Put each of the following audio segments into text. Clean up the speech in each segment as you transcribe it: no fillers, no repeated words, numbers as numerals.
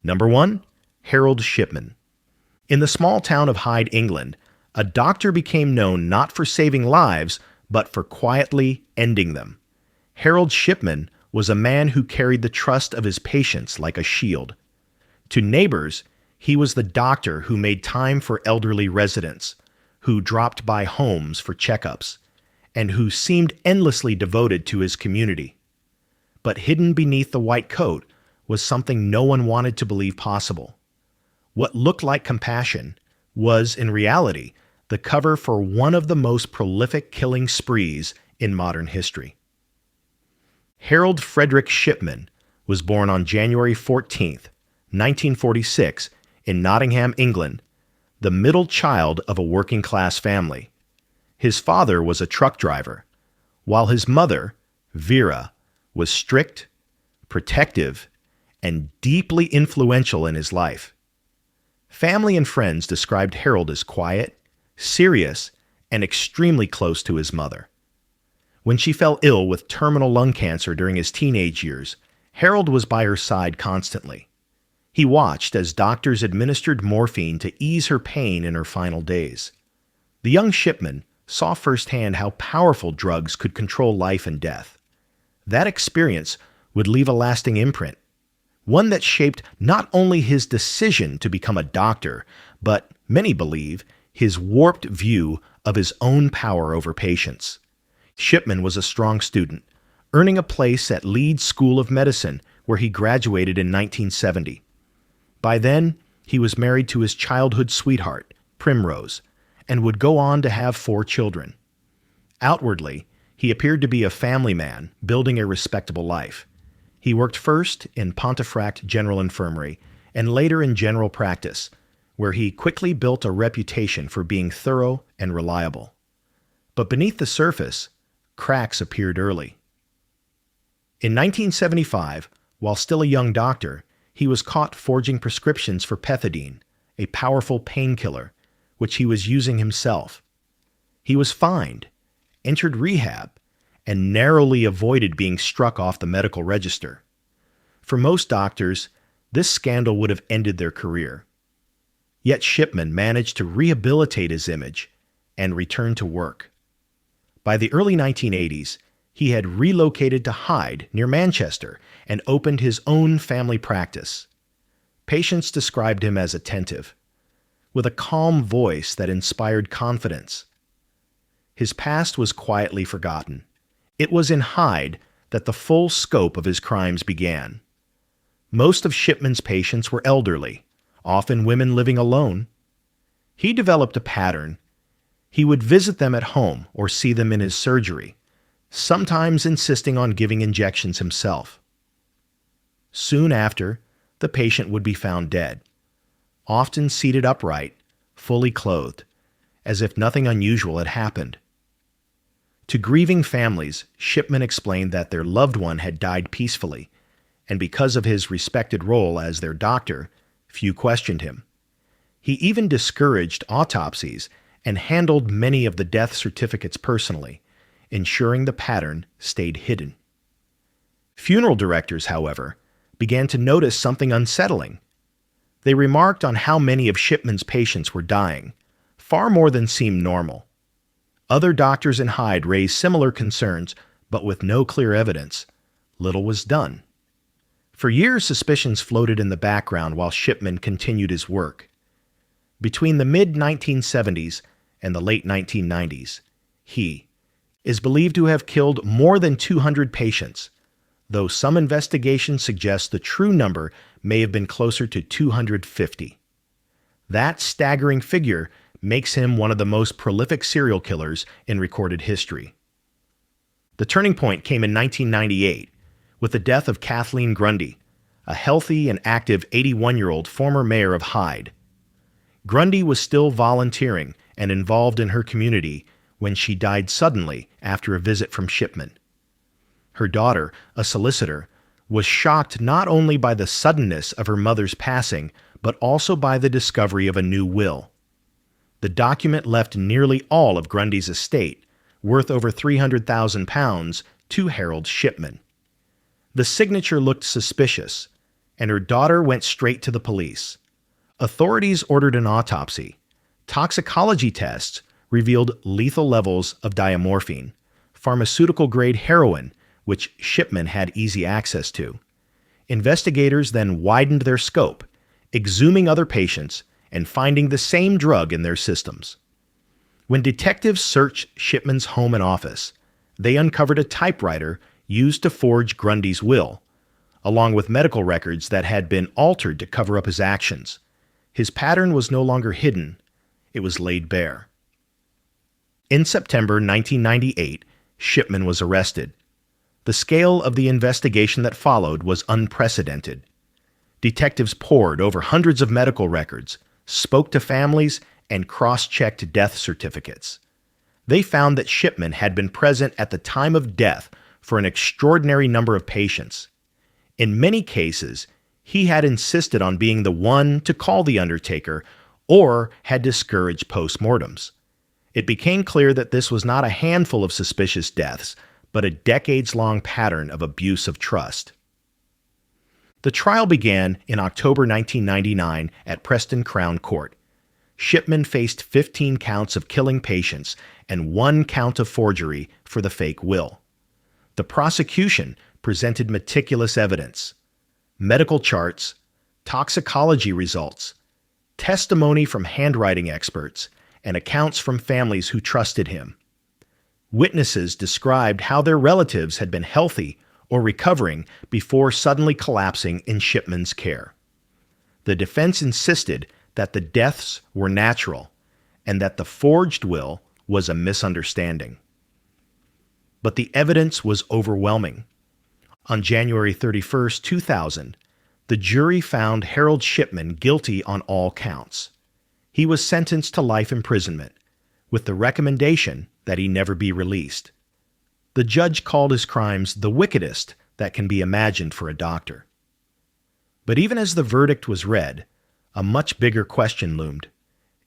Number 1. Harold Shipman. In the small town of Hyde, England, a doctor became known not for saving lives, but for quietly ending them. Harold Shipman was a man who carried the trust of his patients like a shield. To neighbors, he was the doctor who made time for elderly residents, who dropped by homes for checkups, and who seemed endlessly devoted to his community. But hidden beneath the white coat was something no one wanted to believe possible. What looked like compassion was, in reality, the cover for one of the most prolific killing sprees in modern history. Harold Frederick Shipman was born on January 14, 1946, in Nottingham, England, the middle child of a working-class family. His father was a truck driver, while his mother, Vera, was strict, protective, and deeply influential in his life. Family and friends described Harold as quiet, serious, and extremely close to his mother. When she fell ill with terminal lung cancer during his teenage years, Harold was by her side constantly. He watched as doctors administered morphine to ease her pain in her final days. The young Shipman saw firsthand how powerful drugs could control life and death. That experience would leave a lasting imprint, one that shaped not only his decision to become a doctor, but, many believe, his warped view of his own power over patients. Shipman was a strong student, earning a place at Leeds School of Medicine, where he graduated in 1970. By then, he was married to his childhood sweetheart, Primrose, and would go on to have 4 children. Outwardly, he appeared to be a family man, building a respectable life. He worked first in Pontefract General Infirmary and later in general practice, where he quickly built a reputation for being thorough and reliable. But beneath the surface, cracks appeared early. In 1975, while still a young doctor, he was caught forging prescriptions for pethidine, a powerful painkiller, which he was using himself. He was fined, entered rehab, and narrowly avoided being struck off the medical register. For most doctors, this scandal would have ended their career. Yet Shipman managed to rehabilitate his image and return to work. By the early 1980s, he had relocated to Hyde, near Manchester, and opened his own family practice. Patients described him as attentive, with a calm voice that inspired confidence. His past was quietly forgotten. It was in Hyde that the full scope of his crimes began. Most of Shipman's patients were elderly, often women living alone. He developed a pattern. He would visit them at home or see them in his surgery, sometimes insisting on giving injections himself. Soon after, the patient would be found dead, often seated upright, fully clothed, as if nothing unusual had happened. To grieving families, Shipman explained that their loved one had died peacefully, and because of his respected role as their doctor, few questioned him. He even discouraged autopsies and handled many of the death certificates personally, ensuring the pattern stayed hidden. Funeral directors, however, began to notice something unsettling. They remarked on how many of Shipman's patients were dying, far more than seemed normal. Other doctors in Hyde raised similar concerns, but with no clear evidence, little was done. For years, suspicions floated in the background while Shipman continued his work. Between the mid-1970s and the late 1990s, he is believed to have killed more than 200 patients, though some investigations suggest the true number may have been closer to 250. That staggering figure makes him one of the most prolific serial killers in recorded history. The turning point came in 1998 with the death of Kathleen Grundy, a healthy and active 81-year-old former mayor of Hyde. Grundy was still volunteering and involved in her community when she died suddenly after a visit from Shipman. Her daughter, a solicitor, was shocked not only by the suddenness of her mother's passing, but also by the discovery of a new will. The document left nearly all of Grundy's estate, worth over £300,000, to Harold Shipman. The signature looked suspicious, and her daughter went straight to the police. Authorities ordered an autopsy. Toxicology tests revealed lethal levels of diamorphine, pharmaceutical-grade heroin, which Shipman had easy access to. Investigators then widened their scope, exhuming other patients and finding the same drug in their systems. When detectives searched Shipman's home and office, they uncovered a typewriter used to forge Grundy's will, along with medical records that had been altered to cover up his actions. His pattern was no longer hidden, it was laid bare. In September 1998, Shipman was arrested. The scale of the investigation that followed was unprecedented. Detectives pored over hundreds of medical records, spoke to families, and cross-checked death certificates. They found that Shipman had been present at the time of death for an extraordinary number of patients. In many cases, he had insisted on being the one to call the undertaker or had discouraged postmortems. It became clear that this was not a handful of suspicious deaths, but a decades-long pattern of abuse of trust. The trial began in October 1999 at Preston Crown Court. Shipman faced 15 counts of killing patients and 1 count of forgery for the fake will. The prosecution presented meticulous evidence: medical charts, toxicology results, testimony from handwriting experts, and accounts from families who trusted him. Witnesses described how their relatives had been healthy or recovering before suddenly collapsing in Shipman's care. The defense insisted that the deaths were natural and that the forged will was a misunderstanding. But the evidence was overwhelming. On January 31, 2000, the jury found Harold Shipman guilty on all counts. He was sentenced to life imprisonment, with the recommendation that he never be released. The judge called his crimes the wickedest that can be imagined for a doctor. But even as the verdict was read, a much bigger question loomed.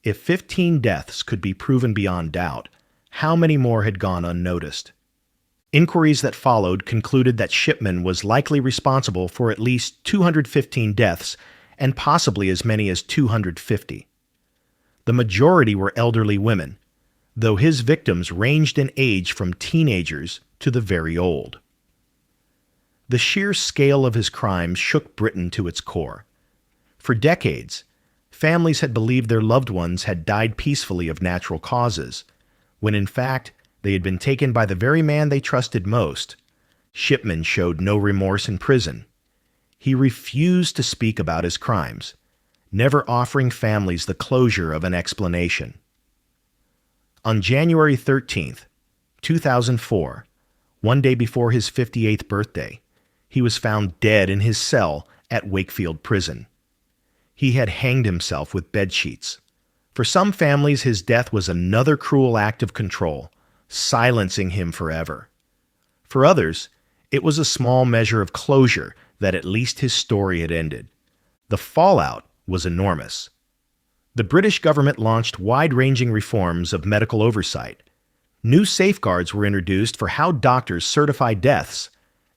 If 15 deaths could be proven beyond doubt, how many more had gone unnoticed? Inquiries that followed concluded that Shipman was likely responsible for at least 215 deaths and possibly as many as 250. The majority were elderly women, though his victims ranged in age from teenagers to the very old. The sheer scale of his crimes shook Britain to its core. For decades, families had believed their loved ones had died peacefully of natural causes, when in fact they had been taken by the very man they trusted most. Shipman showed no remorse in prison. He refused to speak about his crimes, never offering families the closure of an explanation. On January 13, 2004, one day before his 58th birthday, he was found dead in his cell at Wakefield Prison. He had hanged himself with bedsheets. For some families, his death was another cruel act of control, silencing him forever. For others, it was a small measure of closure that at least his story had ended. The fallout was enormous. The British government launched wide-ranging reforms of medical oversight. New safeguards were introduced for how doctors certify deaths,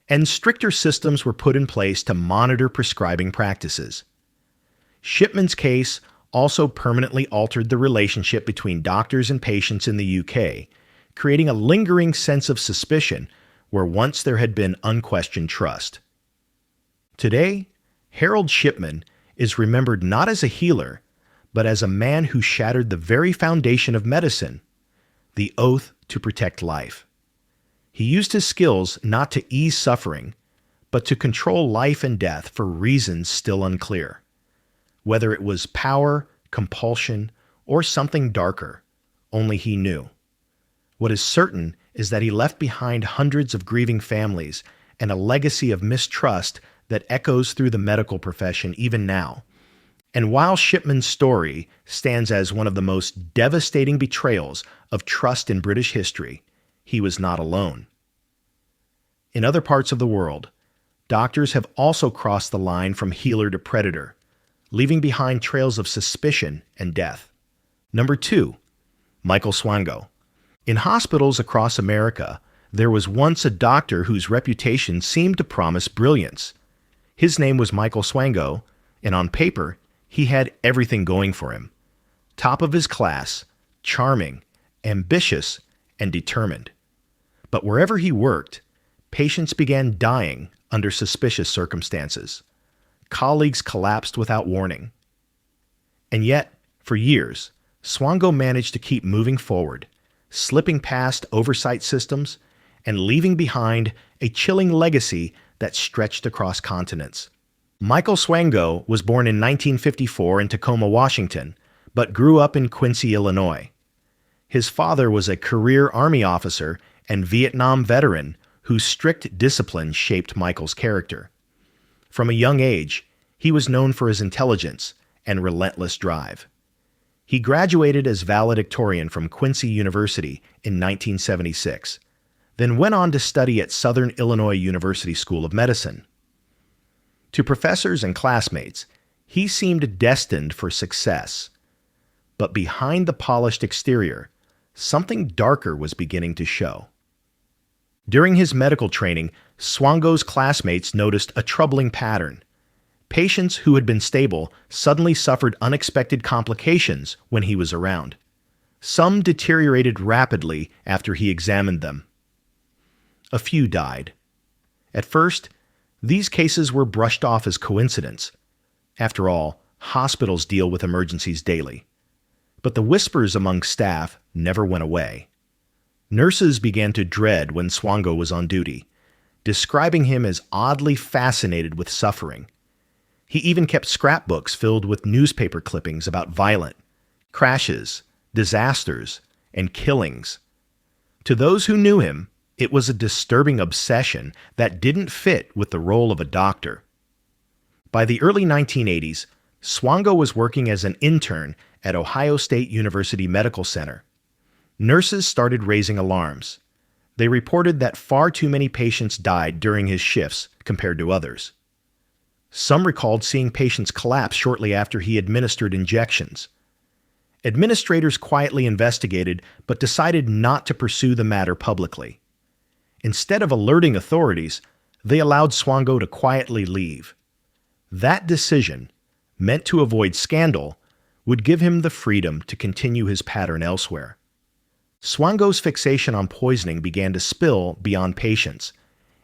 and stricter systems were put in place to monitor prescribing practices. Shipman's case also permanently altered the relationship between doctors and patients in the UK, creating a lingering sense of suspicion where once there had been unquestioned trust. Today, Harold Shipman is remembered not as a healer, but as a man who shattered the very foundation of medicine, the oath to protect life. He used his skills not to ease suffering, but to control life and death for reasons still unclear. Whether it was power, compulsion, or something darker, only he knew. What is certain is that he left behind hundreds of grieving families and a legacy of mistrust that echoes through the medical profession even now. And while Shipman's story stands as one of the most devastating betrayals of trust in British history, he was not alone. In other parts of the world, doctors have also crossed the line from healer to predator, leaving behind trails of suspicion and death. Number 2, Michael Swango. In hospitals across America, there was once a doctor whose reputation seemed to promise brilliance. His name was Michael Swango, and on paper, he had everything going for him. Top of his class, charming, ambitious, and determined. But wherever he worked, patients began dying under suspicious circumstances. Colleagues collapsed without warning. And yet, for years, Swango managed to keep moving forward, slipping past oversight systems and leaving behind a chilling legacy that stretched across continents. Michael Swango was born in 1954 in Tacoma, Washington, but grew up in Quincy, Illinois. His father was a career Army officer and Vietnam veteran whose strict discipline shaped Michael's character. From a young age, he was known for his intelligence and relentless drive. He graduated as valedictorian from Quincy University in 1976, then went on to study at Southern Illinois University School of Medicine. To professors and classmates, he seemed destined for success. But behind the polished exterior, something darker was beginning to show. During his medical training, Swango's classmates noticed a troubling pattern. Patients who had been stable suddenly suffered unexpected complications when he was around. Some deteriorated rapidly after he examined them. A few died. At first, these cases were brushed off as coincidence. After all, hospitals deal with emergencies daily. But the whispers among staff never went away. Nurses began to dread when Swango was on duty, describing him as oddly fascinated with suffering. He even kept scrapbooks filled with newspaper clippings about violent crashes, disasters, and killings. To those who knew him, it was a disturbing obsession that didn't fit with the role of a doctor. By the early 1980s, Swango was working as an intern at Ohio State University Medical Center. Nurses started raising alarms. They reported that far too many patients died during his shifts compared to others. Some recalled seeing patients collapse shortly after he administered injections. Administrators quietly investigated but decided not to pursue the matter publicly. Instead of alerting authorities, they allowed Swango to quietly leave. That decision, meant to avoid scandal, would give him the freedom to continue his pattern elsewhere. Swango's fixation on poisoning began to spill beyond patients.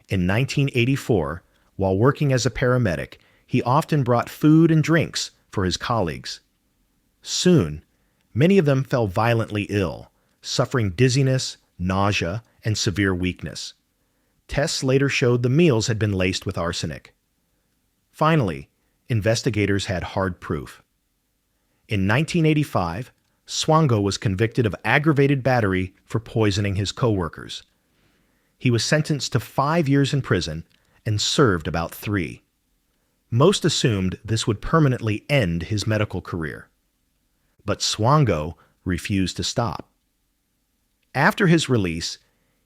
In 1984, while working as a paramedic, he often brought food and drinks for his colleagues. Soon, many of them fell violently ill, suffering dizziness, nausea, and severe weakness. Tests later showed the meals had been laced with arsenic. Finally, investigators had hard proof. In 1985, Swango was convicted of aggravated battery for poisoning his coworkers. He was sentenced to 5 years in prison and served about 3. Most assumed this would permanently end his medical career. But Swango refused to stop. After his release,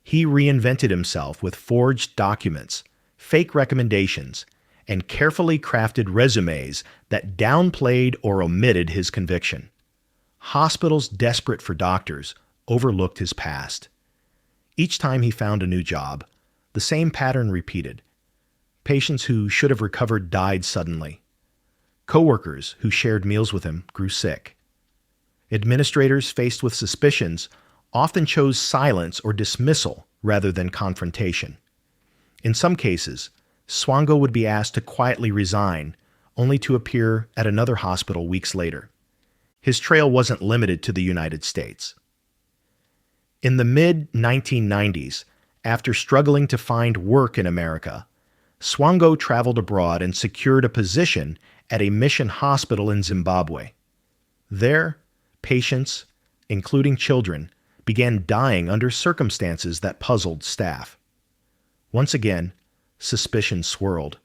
he reinvented himself with forged documents, fake recommendations, and carefully crafted resumes that downplayed or omitted his conviction. Hospitals desperate for doctors overlooked his past. Each time he found a new job, the same pattern repeated. Patients who should have recovered died suddenly. Coworkers who shared meals with him grew sick. Administrators faced with suspicions often chose silence or dismissal rather than confrontation. In some cases, Swango would be asked to quietly resign, only to appear at another hospital weeks later. His trail wasn't limited to the United States. In the mid-1990s, after struggling to find work in America, Swango traveled abroad and secured a position at a mission hospital in Zimbabwe. There, patients, including children, began dying under circumstances that puzzled staff. Once again, suspicion swirled,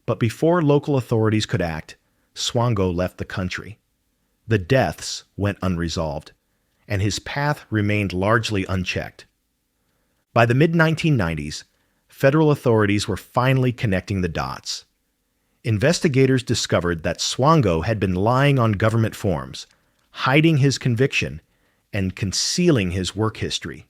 but before local authorities could act, Swango left the country. The deaths went unresolved, and his path remained largely unchecked. By the mid-1990s, federal authorities were finally connecting the dots. Investigators discovered that Swango had been lying on government forms, hiding his conviction, and concealing his work history.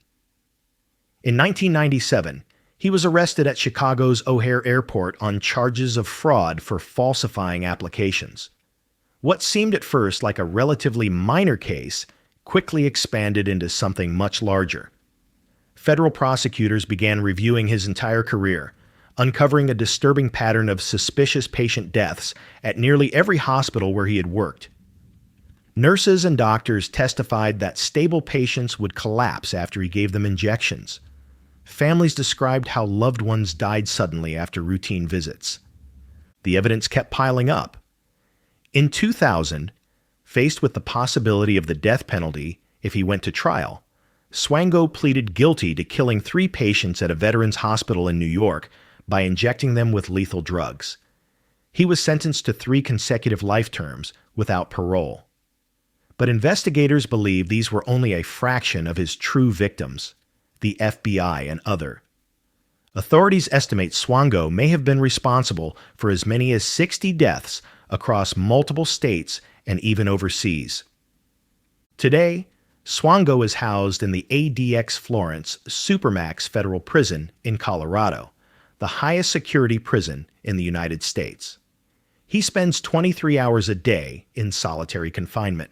In 1997, He was arrested at Chicago's O'Hare Airport on charges of fraud for falsifying applications. What seemed at first like a relatively minor case quickly expanded into something much larger. Federal prosecutors began reviewing his entire career, uncovering a disturbing pattern of suspicious patient deaths at nearly every hospital where he had worked. Nurses and doctors testified that stable patients would collapse after he gave them injections. Families described how loved ones died suddenly after routine visits. The evidence kept piling up. In 2000, faced with the possibility of the death penalty if he went to trial, Swango pleaded guilty to killing 3 patients at a veterans hospital in New York by injecting them with lethal drugs. He was sentenced to 3 consecutive life terms without parole. But investigators believe these were only a fraction of his true victims, the FBI and other. Authorities estimate Swango may have been responsible for as many as 60 deaths across multiple states and even overseas. Today, Swango is housed in the ADX Florence Supermax Federal Prison in Colorado, the highest security prison in the United States. He spends 23 hours a day in solitary confinement,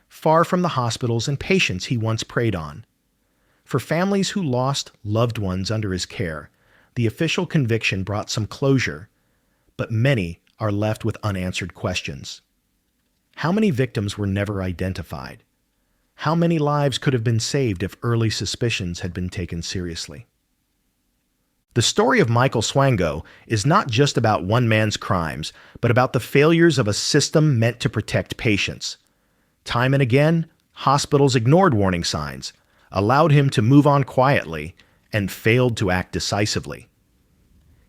far from the hospitals and patients he once preyed on. For families who lost loved ones under his care, the official conviction brought some closure, but many are left with unanswered questions. How many victims were never identified? How many lives could have been saved if early suspicions had been taken seriously? The story of Michael Swango is not just about one man's crimes, but about the failures of a system meant to protect patients. Time and again, hospitals ignored warning signs, allowed him to move on quietly, and failed to act decisively.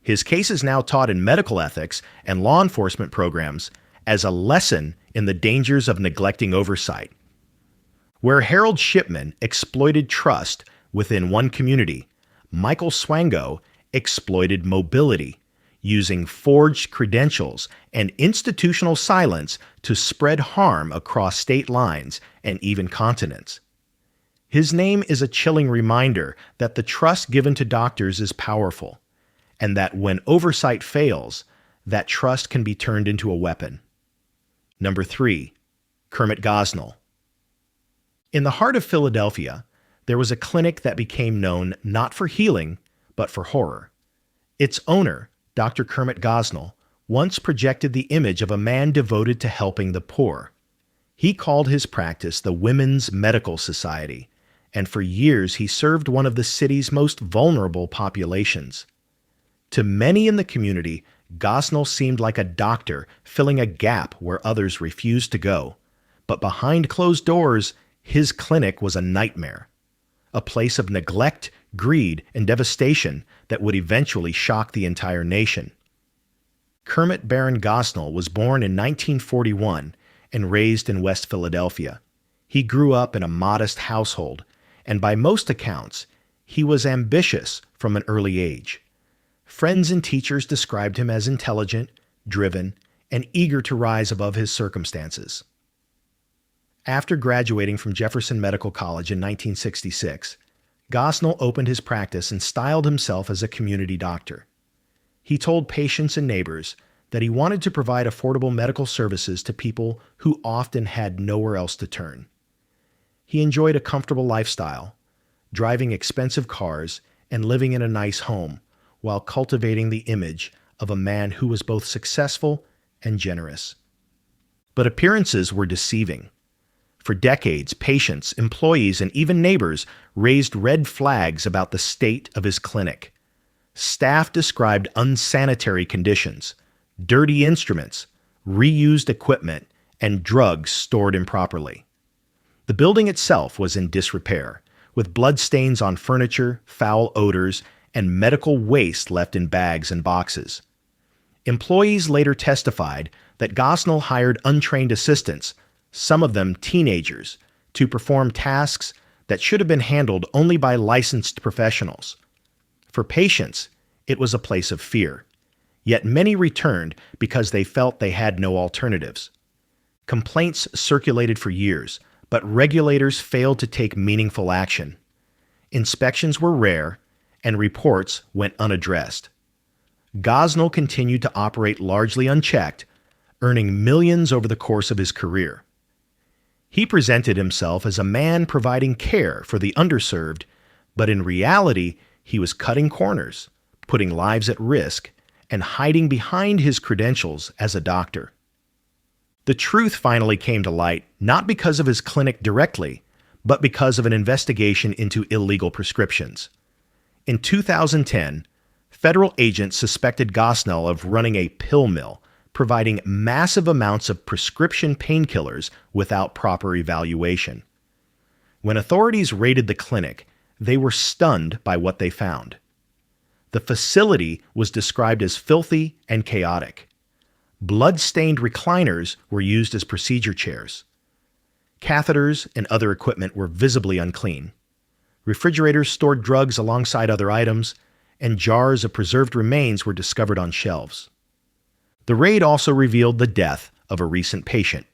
His case is now taught in medical ethics and law enforcement programs as a lesson in the dangers of neglecting oversight. Where Harold Shipman exploited trust within one community, Michael Swango exploited mobility, using forged credentials and institutional silence to spread harm across state lines and even continents. His name is a chilling reminder that the trust given to doctors is powerful, and that when oversight fails, that trust can be turned into a weapon. Number 3, Kermit Gosnell. In the heart of Philadelphia, there was a clinic that became known not for healing, but for horror. Its owner, Dr. Kermit Gosnell, once projected the image of a man devoted to helping the poor. He called his practice the Women's Medical Society, and for years he served one of the city's most vulnerable populations. To many in the community, Gosnell seemed like a doctor filling a gap where others refused to go. But behind closed doors, his clinic was a nightmare, a place of neglect, greed, and devastation that would eventually shock the entire nation. Kermit Baron Gosnell was born in 1941 and raised in West Philadelphia. He grew up in a modest household, and by most accounts, he was ambitious from an early age. Friends and teachers described him as intelligent, driven, and eager to rise above his circumstances. After graduating from Jefferson Medical College in 1966, Gosnell opened his practice and styled himself as a community doctor. He told patients and neighbors that he wanted to provide affordable medical services to people who often had nowhere else to turn. He enjoyed a comfortable lifestyle, driving expensive cars and living in a nice home, while cultivating the image of a man who was both successful and generous. But appearances were deceiving. For decades, patients, employees, and even neighbors raised red flags about the state of his clinic. Staff described unsanitary conditions, dirty instruments, reused equipment, and drugs stored improperly. The building itself was in disrepair, with bloodstains on furniture, foul odors, and medical waste left in bags and boxes. Employees later testified that Gosnell hired untrained assistants, some of them teenagers, to perform tasks that should have been handled only by licensed professionals. For patients, it was a place of fear, yet many returned because they felt they had no alternatives. Complaints circulated for years, but regulators failed to take meaningful action. Inspections were rare, and reports went unaddressed. Gosnell continued to operate largely unchecked, earning millions over the course of his career. He presented himself as a man providing care for the underserved, but in reality, he was cutting corners, putting lives at risk, and hiding behind his credentials as a doctor. The truth finally came to light not because of his clinic directly, but because of an investigation into illegal prescriptions. In 2010, federal agents suspected Gosnell of running a pill mill, providing massive amounts of prescription painkillers without proper evaluation. When authorities raided the clinic, they were stunned by what they found. The facility was described as filthy and chaotic. Blood-stained recliners were used as procedure chairs. Catheters and other equipment were visibly unclean. Refrigerators stored drugs alongside other items, and jars of preserved remains were discovered on shelves. The raid also revealed the death of a recent patient.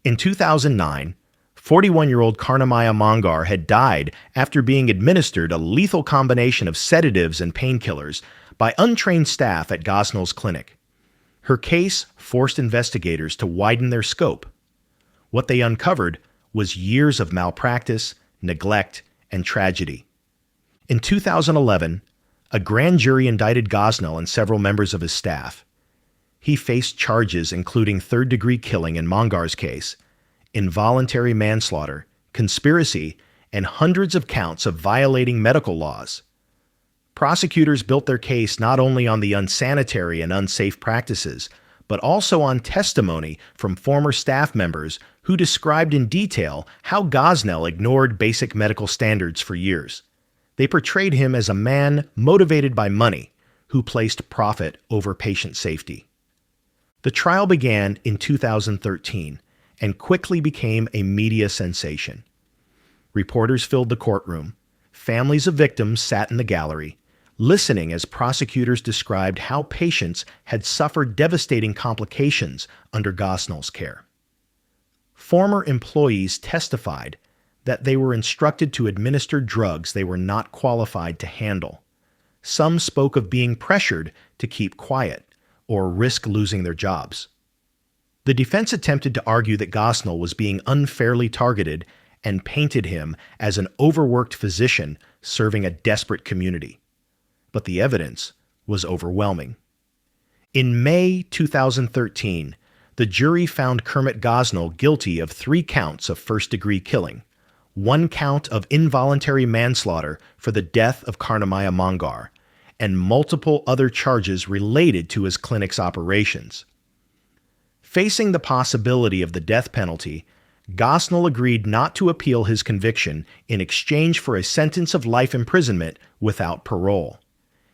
In 2009, 41-year-old Karnamaya Mongar had died after being administered a lethal combination of sedatives and painkillers by untrained staff at Gosnell's clinic. Her case forced investigators to widen their scope. What they uncovered was years of malpractice, neglect, and tragedy. In 2011, a grand jury indicted Gosnell and several members of his staff. He faced charges including third-degree killing in Mongar's case, involuntary manslaughter, conspiracy, and hundreds of counts of violating medical laws. Prosecutors built their case not only on the unsanitary and unsafe practices, but also on testimony from former staff members who described in detail how Gosnell ignored basic medical standards for years. They portrayed him as a man motivated by money who placed profit over patient safety. The trial began in 2013 and quickly became a media sensation. Reporters filled the courtroom. Families of victims sat in the gallery, listening as prosecutors described how patients had suffered devastating complications under Gosnell's care. Former employees testified that they were instructed to administer drugs they were not qualified to handle. Some spoke of being pressured to keep quiet or risk losing their jobs. The defense attempted to argue that Gosnell was being unfairly targeted and painted him as an overworked physician serving a desperate community. But the evidence was overwhelming. In May 2013, the jury found Kermit Gosnell guilty of 3 counts of first-degree killing, 1 count of involuntary manslaughter for the death of Karnamaya Mongar, and multiple other charges related to his clinic's operations. Facing the possibility of the death penalty, Gosnell agreed not to appeal his conviction in exchange for a sentence of life imprisonment without parole.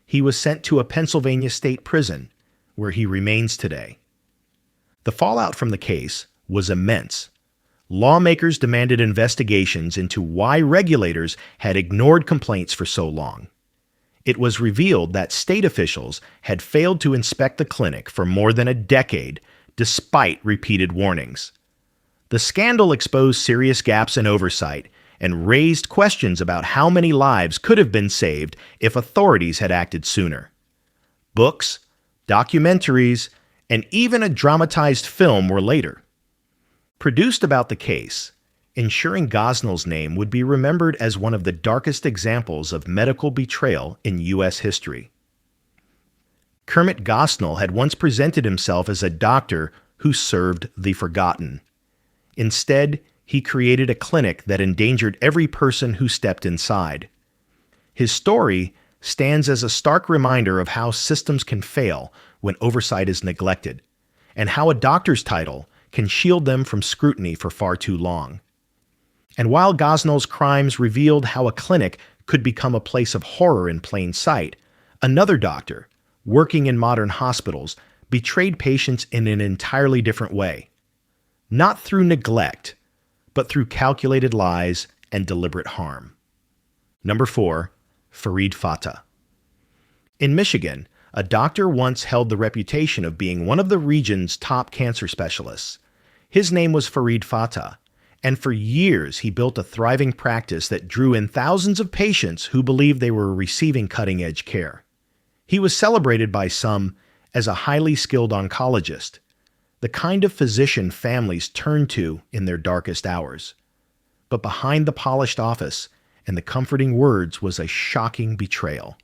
He was sent to a Pennsylvania state prison, where he remains today. The fallout from the case was immense. Lawmakers demanded investigations into why regulators had ignored complaints for so long. It was revealed that state officials had failed to inspect the clinic for more than a decade, despite repeated warnings. The scandal exposed serious gaps in oversight and raised questions about how many lives could have been saved if authorities had acted sooner. Books, documentaries, and even a dramatized film were later produced about the case, ensuring Gosnell's name would be remembered as one of the darkest examples of medical betrayal in U.S. history. Kermit Gosnell had once presented himself as a doctor who served the forgotten. Instead, he created a clinic that endangered every person who stepped inside. His story stands as a stark reminder of how systems can fail when oversight is neglected, and how a doctor's title can shield them from scrutiny for far too long. And while Gosnell's crimes revealed how a clinic could become a place of horror in plain sight, another doctor, working in modern hospitals, betrayed patients in an entirely different way. Not through neglect, but through calculated lies and deliberate harm. Number 4, Farid Fata. In Michigan, a doctor once held the reputation of being one of the region's top cancer specialists. His name was Farid Fata, And for years, he built a thriving practice that drew in thousands of patients who believed they were receiving cutting-edge care. He was celebrated by some as a highly skilled oncologist, the kind of physician families turned to in their darkest hours. But behind the polished office and the comforting words was a shocking betrayal.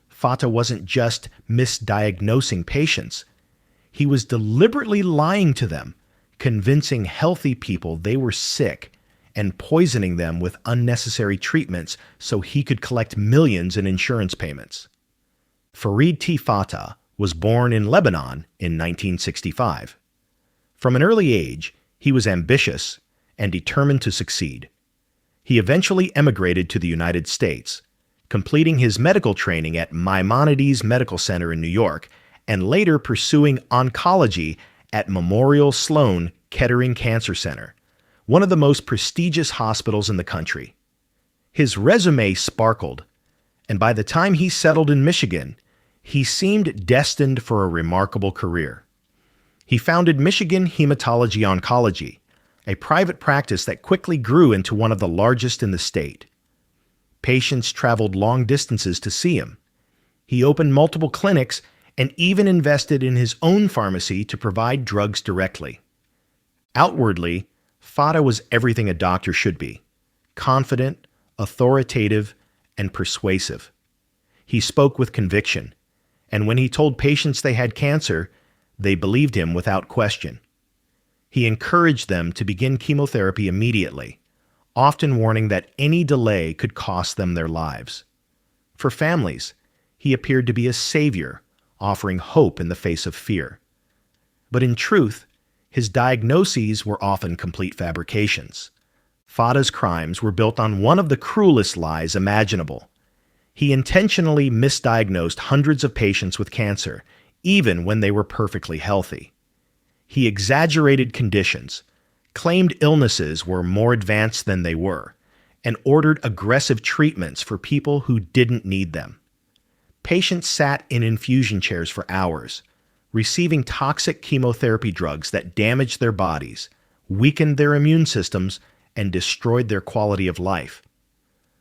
Fata wasn't just misdiagnosing patients. He was deliberately lying to them, convincing healthy people they were sick and poisoning them with unnecessary treatments so he could collect millions in insurance payments. Farid Fata was born in Lebanon in 1965. From an early age, he was ambitious and determined to succeed. He eventually emigrated to the United States, completing his medical training at Maimonides Medical Center in New York and later pursuing oncology at Memorial Sloan Kettering Cancer Center, one of the most prestigious hospitals in the country. His resume sparkled, and by the time he settled in Michigan, he seemed destined for a remarkable career. He founded Michigan Hematology Oncology, a private practice that quickly grew into one of the largest in the state. Patients traveled long distances to see him. He opened multiple clinics and even invested in his own pharmacy to provide drugs directly. Outwardly, Fata was everything a doctor should be: confident, authoritative, and persuasive. He spoke with conviction, and when he told patients they had cancer, they believed him without question. He encouraged them to begin chemotherapy immediately, often warning that any delay could cost them their lives. For families, he appeared to be a savior, offering hope in the face of fear. But in truth, his diagnoses were often complete fabrications. Fata's crimes were built on one of the cruelest lies imaginable. He intentionally misdiagnosed hundreds of patients with cancer, even when they were perfectly healthy. He exaggerated conditions, claimed illnesses were more advanced than they were, and ordered aggressive treatments for people who didn't need them. Patients sat in infusion chairs for hours, receiving toxic chemotherapy drugs that damaged their bodies, weakened their immune systems, and destroyed their quality of life.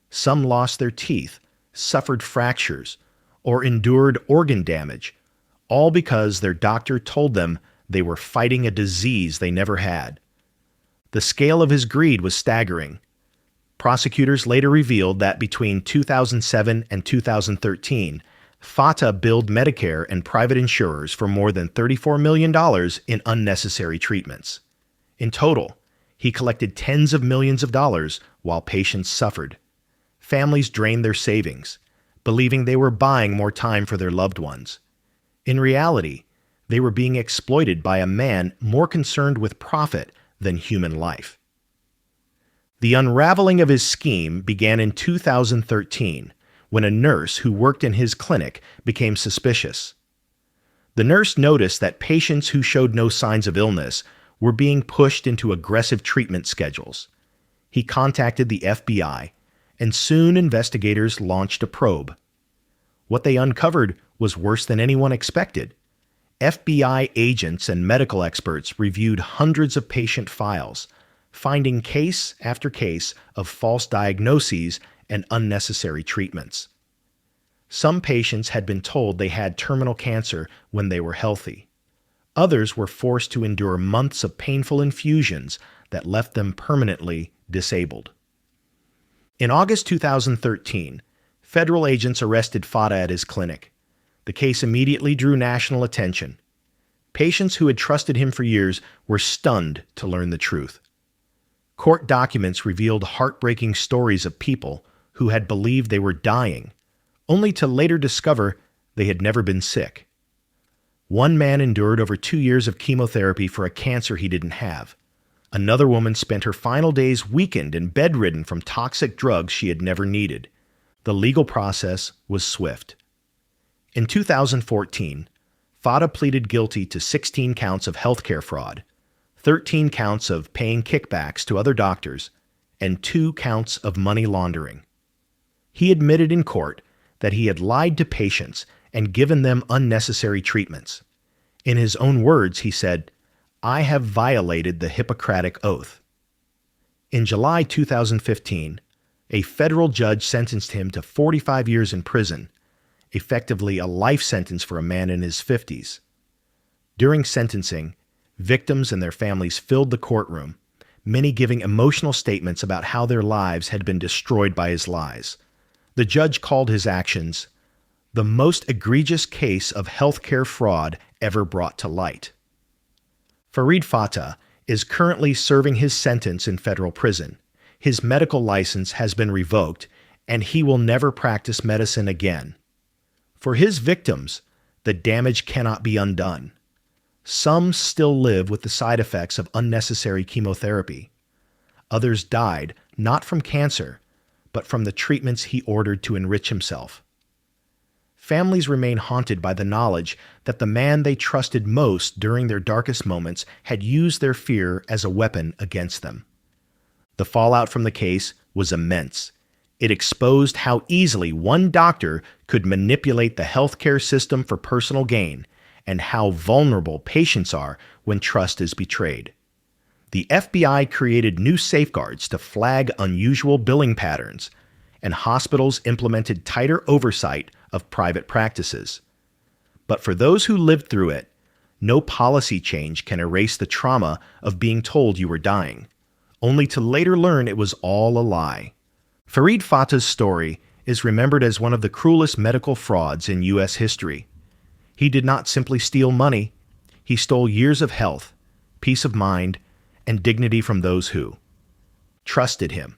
Some lost their teeth, suffered fractures, or endured organ damage, all because their doctor told them they were fighting a disease they never had. The scale of his greed was staggering. Prosecutors later revealed that between 2007 and 2013, Fata billed Medicare and private insurers for more than $34 million in unnecessary treatments. In total, he collected tens of millions of dollars while patients suffered. Families drained their savings, believing they were buying more time for their loved ones. In reality, they were being exploited by a man more concerned with profit than human life. The unraveling of his scheme began in 2013, when a nurse who worked in his clinic became suspicious. The nurse noticed that patients who showed no signs of illness were being pushed into aggressive treatment schedules. He contacted the FBI, and soon investigators launched a probe. What they uncovered was worse than anyone expected. FBI agents and medical experts reviewed hundreds of patient files, finding case after case of false diagnoses and unnecessary treatments. Some patients had been told they had terminal cancer when they were healthy. Others were forced to endure months of painful infusions that left them permanently disabled. In August 2013, federal agents arrested Fata at his clinic. The case immediately drew national attention. Patients who had trusted him for years were stunned to learn the truth. Court documents revealed heartbreaking stories of people who had believed they were dying, only to later discover they had never been sick. One man endured over 2 years of chemotherapy for a cancer he didn't have. Another woman spent her final days weakened and bedridden from toxic drugs she had never needed. The legal process was swift. In 2014, Fata pleaded guilty to 16 counts of healthcare fraud, 13 counts of paying kickbacks to other doctors, and 2 counts of money laundering. He admitted in court that he had lied to patients and given them unnecessary treatments. In his own words, he said, "I have violated the Hippocratic Oath." In July 2015, a federal judge sentenced him to 45 years in prison, effectively a life sentence for a man in his 50s. During sentencing, victims and their families filled the courtroom, many giving emotional statements about how their lives had been destroyed by his lies. The judge called his actions the most egregious case of healthcare fraud ever brought to light. Farid Fata is currently serving his sentence in federal prison. His medical license has been revoked, and he will never practice medicine again. For his victims, the damage cannot be undone. Some still live with the side effects of unnecessary chemotherapy. Others died not from cancer, but from the treatments he ordered to enrich himself. Families remain haunted by the knowledge that the man they trusted most during their darkest moments had used their fear as a weapon against them. The fallout from the case was immense. It exposed how easily one doctor could manipulate the healthcare system for personal gain, and how vulnerable patients are when trust is betrayed. The FBI created new safeguards to flag unusual billing patterns, and hospitals implemented tighter oversight of private practices. But for those who lived through it, no policy change can erase the trauma of being told you were dying, only to later learn it was all a lie. Farid Fata's story is remembered as one of the cruelest medical frauds in U.S. history. He did not simply steal money, he stole years of health, peace of mind, and dignity from those who trusted him.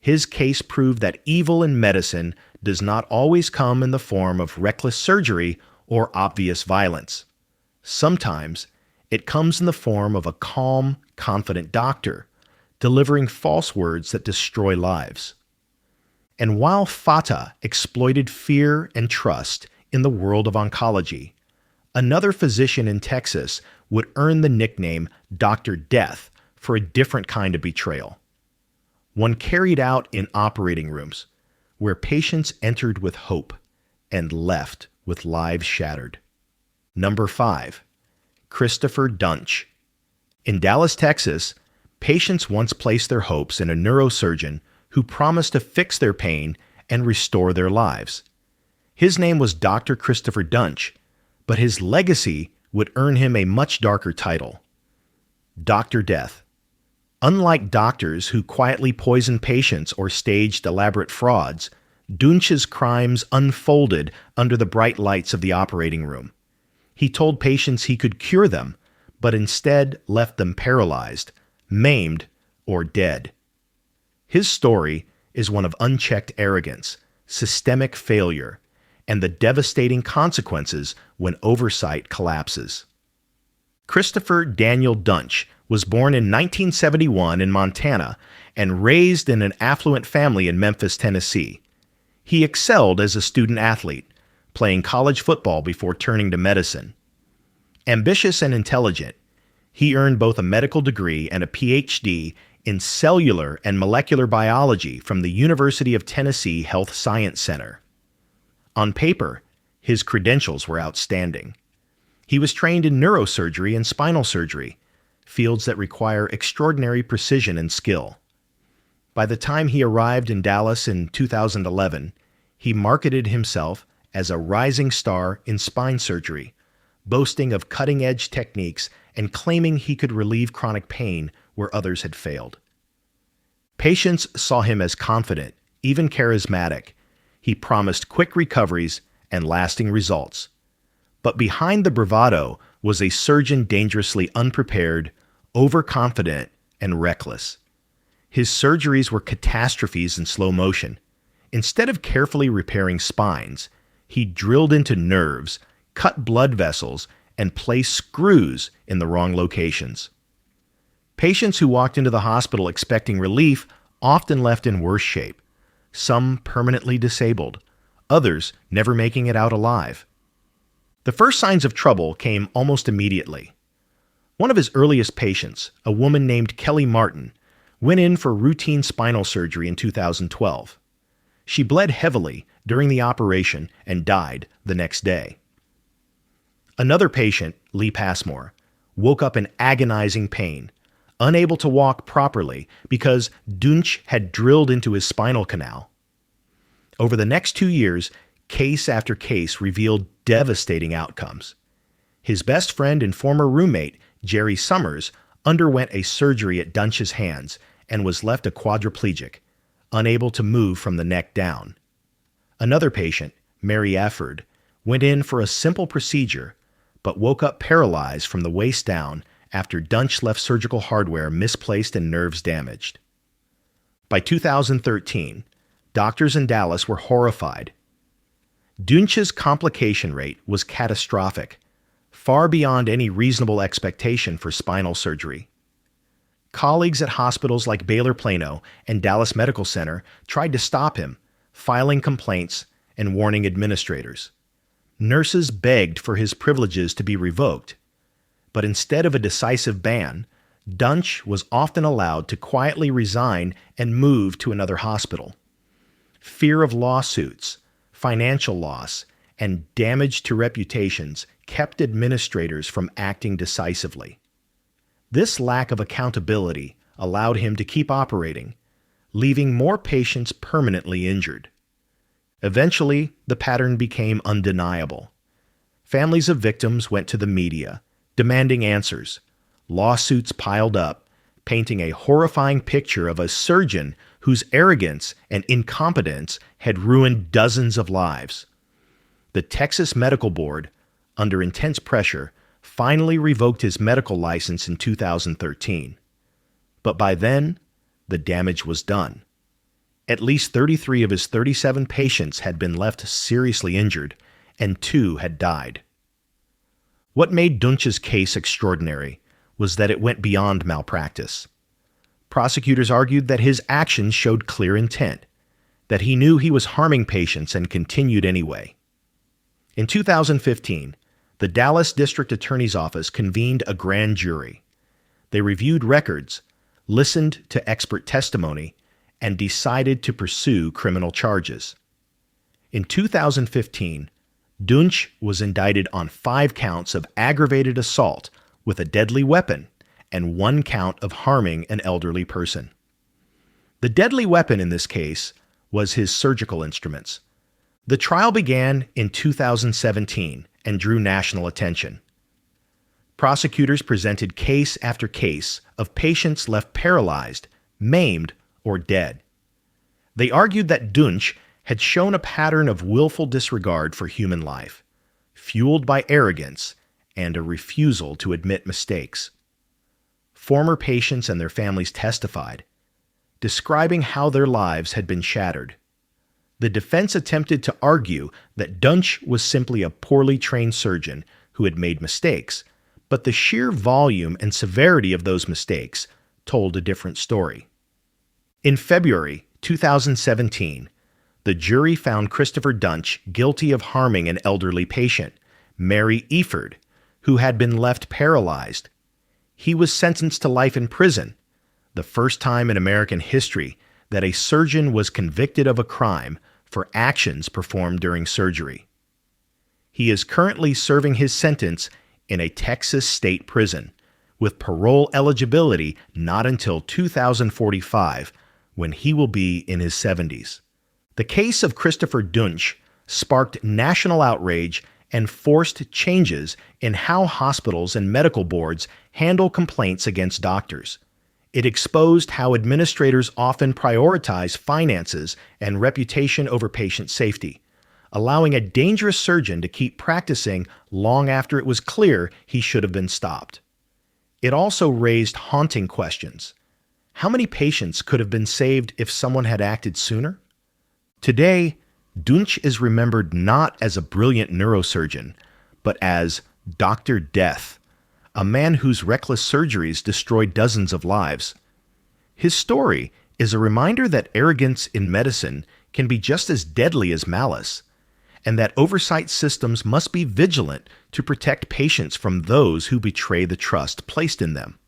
His case proved that evil in medicine does not always come in the form of reckless surgery or obvious violence. Sometimes it comes in the form of a calm, confident doctor, delivering false words that destroy lives. And while Fata exploited fear and trust in the world of oncology, another physician in Texas would earn the nickname Dr. Death for a different kind of betrayal. One carried out in operating rooms, where patients entered with hope and left with lives shattered. Number 5. Christopher Duntsch. In Dallas, Texas, patients once placed their hopes in a neurosurgeon who promised to fix their pain and restore their lives. His name was Dr. Christopher Duntsch, but his legacy would earn him a much darker title, Dr. Death. Unlike doctors who quietly poisoned patients or staged elaborate frauds, Duntsch's crimes unfolded under the bright lights of the operating room. He told patients he could cure them, but instead left them paralyzed, maimed, or dead. His story is one of unchecked arrogance, systemic failure, and the devastating consequences when oversight collapses. Christopher Daniel Duntsch was born in 1971 in Montana and raised in an affluent family in Memphis, Tennessee. He excelled as a student athlete, playing college football before turning to medicine. Ambitious and intelligent, he earned both a medical degree and a PhD in cellular and molecular biology from the University of Tennessee Health Science Center. On paper, his credentials were outstanding. He was trained in neurosurgery and spinal surgery, fields that require extraordinary precision and skill. By the time he arrived in Dallas in 2011, he marketed himself as a rising star in spine surgery, boasting of cutting-edge techniques and claiming he could relieve chronic pain where others had failed. Patients saw him as confident, even charismatic. He promised quick recoveries and lasting results. But behind the bravado was a surgeon dangerously unprepared, overconfident, and reckless. His surgeries were catastrophes in slow motion. Instead of carefully repairing spines, he drilled into nerves, cut blood vessels, and placed screws in the wrong locations. Patients who walked into the hospital expecting relief often left in worse shape, some permanently disabled, others never making it out alive. The first signs of trouble came almost immediately. One of his earliest patients, a woman named Kelly Martin, went in for routine spinal surgery in 2012. She bled heavily during the operation and died the next day. Another patient, Lee Passmore, woke up in agonizing pain, unable to walk properly because Duntsch had drilled into his spinal canal. Over the next 2 years, case after case revealed devastating outcomes. His best friend and former roommate, Jerry Summers, underwent a surgery at Duntsch's hands and was left a quadriplegic, unable to move from the neck down. Another patient, Mary Efford, went in for a simple procedure, but woke up paralyzed from the waist down after Duntsch left surgical hardware misplaced and nerves damaged. By 2013, doctors in Dallas were horrified. Duntsch's complication rate was catastrophic, far beyond any reasonable expectation for spinal surgery. Colleagues at hospitals like Baylor Plano and Dallas Medical Center tried to stop him, filing complaints and warning administrators. Nurses begged for his privileges to be revoked, but instead of a decisive ban, Duntsch was often allowed to quietly resign and move to another hospital. Fear of lawsuits, financial loss, and damage to reputations kept administrators from acting decisively. This lack of accountability allowed him to keep operating, leaving more patients permanently injured. Eventually, the pattern became undeniable. Families of victims went to the media, demanding answers. Lawsuits piled up, painting a horrifying picture of a surgeon whose arrogance and incompetence had ruined dozens of lives. The Texas Medical Board, under intense pressure, finally revoked his medical license in 2013. But by then, the damage was done. At least 33 of his 37 patients had been left seriously injured, and 2 had died. What made Duntsch's case extraordinary was that it went beyond malpractice. Prosecutors argued that his actions showed clear intent, that he knew he was harming patients and continued anyway. In 2015, the Dallas District Attorney's Office convened a grand jury. They reviewed records, listened to expert testimony, and decided to pursue criminal charges. In 2015, Duntsch was indicted on 5 counts of aggravated assault with a deadly weapon and 1 count of harming an elderly person. The deadly weapon in this case was his surgical instruments. The trial began in 2017 and drew national attention. Prosecutors presented case after case of patients left paralyzed, maimed, or dead. They argued that Duntsch had shown a pattern of willful disregard for human life, fueled by arrogance and a refusal to admit mistakes. Former patients and their families testified, describing how their lives had been shattered. The defense attempted to argue that Duntsch was simply a poorly trained surgeon who had made mistakes, but the sheer volume and severity of those mistakes told a different story. In February 2017, the jury found Christopher Duntsch guilty of harming an elderly patient, Mary Efford, who had been left paralyzed. He was sentenced to life in prison, the first time in American history that a surgeon was convicted of a crime for actions performed during surgery. He is currently serving his sentence in a Texas state prison, with parole eligibility not until 2045, when he will be in his 70s. The case of Christopher Duntsch sparked national outrage and forced changes in how hospitals and medical boards handle complaints against doctors. It exposed how administrators often prioritize finances and reputation over patient safety, allowing a dangerous surgeon to keep practicing long after it was clear he should have been stopped. It also raised haunting questions. How many patients could have been saved if someone had acted sooner? Today, Duntsch is remembered not as a brilliant neurosurgeon, but as Dr. Death, a man whose reckless surgeries destroyed dozens of lives. His story is a reminder that arrogance in medicine can be just as deadly as malice, and that oversight systems must be vigilant to protect patients from those who betray the trust placed in them.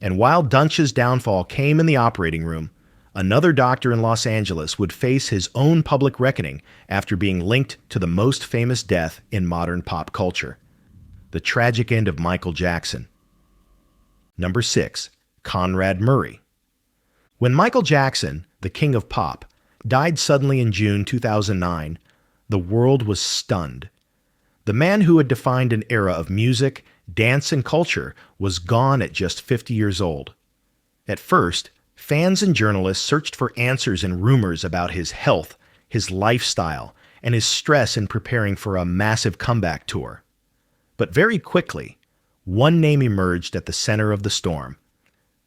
And while Duntsch's downfall came in the operating room, another doctor in Los Angeles would face his own public reckoning after being linked to the most famous death in modern pop culture, the tragic end of Michael Jackson. Number 6. Conrad Murray. When Michael Jackson, the king of pop, died suddenly in June 2009, the world was stunned. The man who had defined an era of music, dance, and culture was gone at just 50 years old. At first, fans and journalists searched for answers and rumors about his health, his lifestyle, and his stress in preparing for a massive comeback tour. But very quickly, one name emerged at the center of the storm: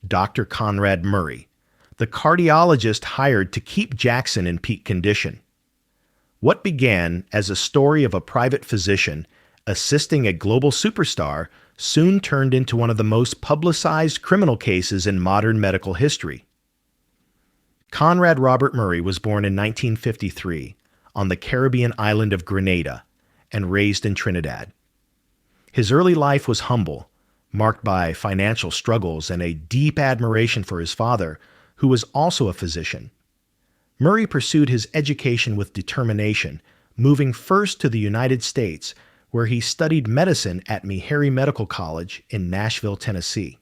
Dr. Conrad Murray, the cardiologist hired to keep Jackson in peak condition. What began as a story of a private physician assisting a global superstar soon turned into one of the most publicized criminal cases in modern medical history. Conrad Robert Murray was born in 1953 on the Caribbean island of Grenada and raised in Trinidad. His early life was humble, marked by financial struggles and a deep admiration for his father, who was also a physician. Murray pursued his education with determination, moving first to the United States, where he studied medicine at Meharry Medical College in Nashville, Tennessee.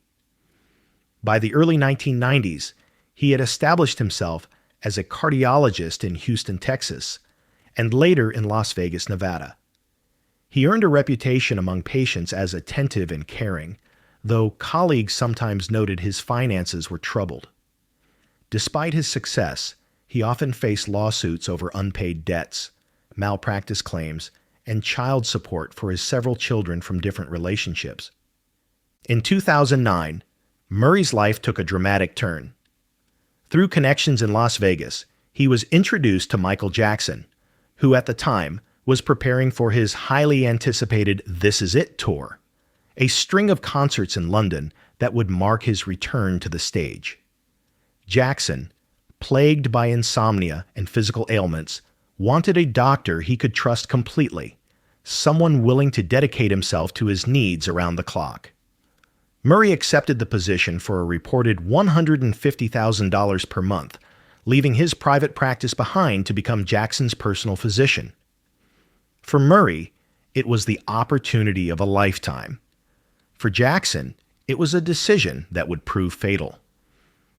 By the early 1990s, he had established himself as a cardiologist in Houston, Texas, and later in Las Vegas, Nevada. He earned a reputation among patients as attentive and caring, though colleagues sometimes noted his finances were troubled. Despite his success, he often faced lawsuits over unpaid debts, malpractice claims, and child support for his several children from different relationships. In 2009, Murray's life took a dramatic turn. Through connections in Las Vegas, he was introduced to Michael Jackson, who at the time was preparing for his highly anticipated This Is It tour, a string of concerts in London that would mark his return to the stage. Jackson, plagued by insomnia and physical ailments, wanted a doctor he could trust completely, someone willing to dedicate himself to his needs around the clock. Murray accepted the position for a reported $150,000 per month, leaving his private practice behind to become Jackson's personal physician. For Murray, it was the opportunity of a lifetime. For Jackson, it was a decision that would prove fatal.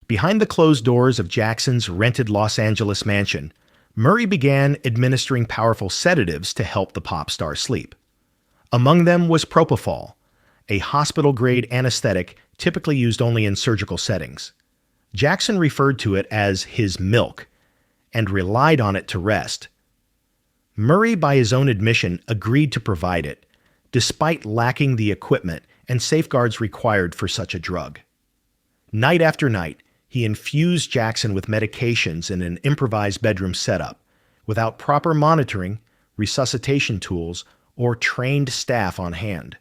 Behind the closed doors of Jackson's rented Los Angeles mansion, Murray began administering powerful sedatives to help the pop star sleep. Among them was propofol, a hospital-grade anesthetic typically used only in surgical settings. Jackson referred to it as his milk and relied on it to rest. Murray, by his own admission, agreed to provide it, despite lacking the equipment and safeguards required for such a drug. Night after night, he infused Jackson with medications in an improvised bedroom setup, without proper monitoring, resuscitation tools, or trained staff on hand.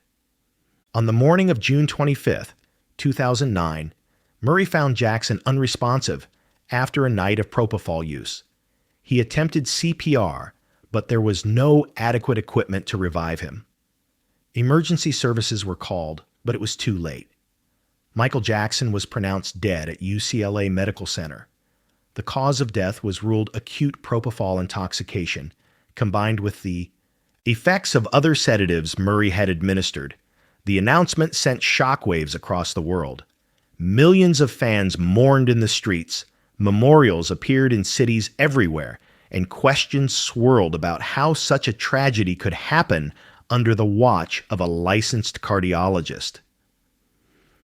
On the morning of June 25, 2009, Murray found Jackson unresponsive after a night of propofol use. He attempted CPR, but there was no adequate equipment to revive him. Emergency services were called, but it was too late. Michael Jackson was pronounced dead at UCLA Medical Center. The cause of death was ruled acute propofol intoxication, combined with the effects of other sedatives Murray had administered. The announcement sent shockwaves across the world. Millions of fans mourned in the streets, memorials appeared in cities everywhere, and questions swirled about how such a tragedy could happen under the watch of a licensed cardiologist.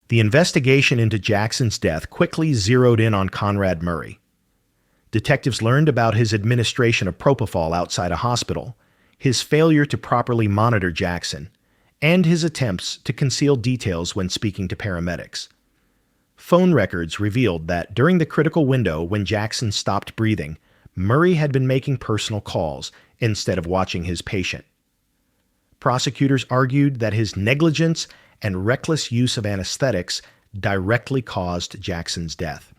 The investigation into Jackson's death quickly zeroed in on Conrad Murray. Detectives learned about his administration of propofol outside a hospital, his failure to properly monitor Jackson, and his attempts to conceal details when speaking to paramedics. Phone records revealed that during the critical window when Jackson stopped breathing, Murray had been making personal calls instead of watching his patient. Prosecutors argued that his negligence and reckless use of anesthetics directly caused Jackson's death.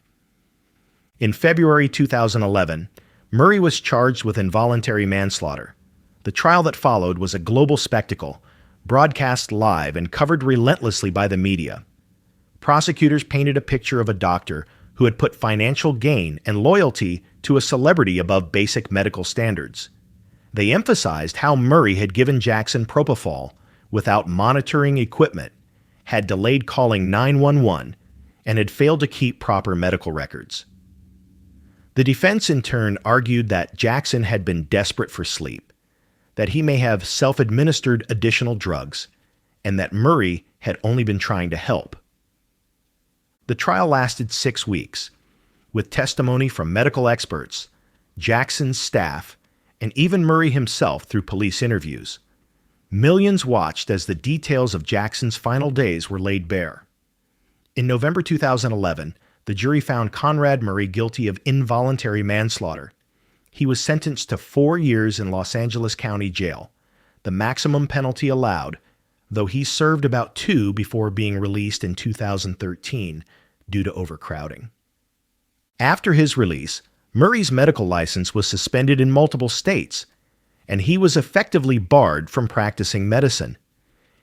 In February 2011, Murray was charged with involuntary manslaughter. The trial that followed was a global spectacle, broadcast live and covered relentlessly by the media. Prosecutors painted a picture of a doctor who had put financial gain and loyalty to a celebrity above basic medical standards. They emphasized how Murray had given Jackson propofol without monitoring equipment, had delayed calling 911, and had failed to keep proper medical records. The defense in turn argued that Jackson had been desperate for sleep, that he may have self-administered additional drugs, and that Murray had only been trying to help. The trial lasted 6 weeks, with testimony from medical experts, Jackson's staff, and even Murray himself through police interviews. Millions watched as the details of Jackson's final days were laid bare. In November 2011, the jury found Conrad Murray guilty of involuntary manslaughter. He was sentenced to 4 years in Los Angeles County Jail, the maximum penalty allowed, though he served about 2 before being released in 2013 due to overcrowding. After his release, Murray's medical license was suspended in multiple states, and he was effectively barred from practicing medicine.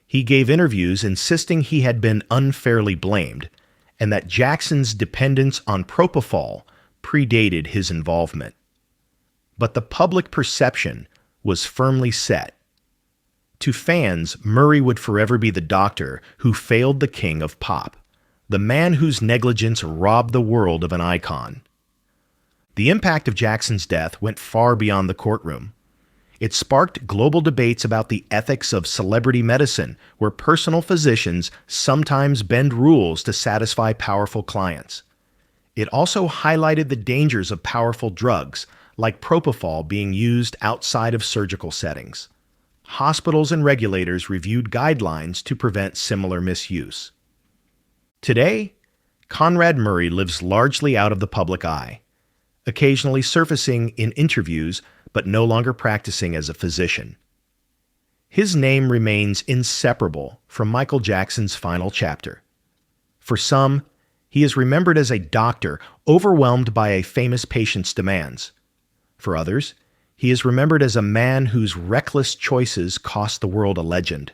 He gave interviews insisting he had been unfairly blamed, and that Jackson's dependence on propofol predated his involvement. But the public perception was firmly set. To fans, Murray would forever be the doctor who failed the king of pop, the man whose negligence robbed the world of an icon. The impact of Jackson's death went far beyond the courtroom. It sparked global debates about the ethics of celebrity medicine, where personal physicians sometimes bend rules to satisfy powerful clients. It also highlighted the dangers of powerful drugs, like propofol, being used outside of surgical settings. Hospitals and regulators reviewed guidelines to prevent similar misuse. Today, Conrad Murray lives largely out of the public eye, occasionally surfacing in interviews but no longer practicing as a physician. His name remains inseparable from Michael Jackson's final chapter. For some, he is remembered as a doctor overwhelmed by a famous patient's demands. For others, he is remembered as a man whose reckless choices cost the world a legend.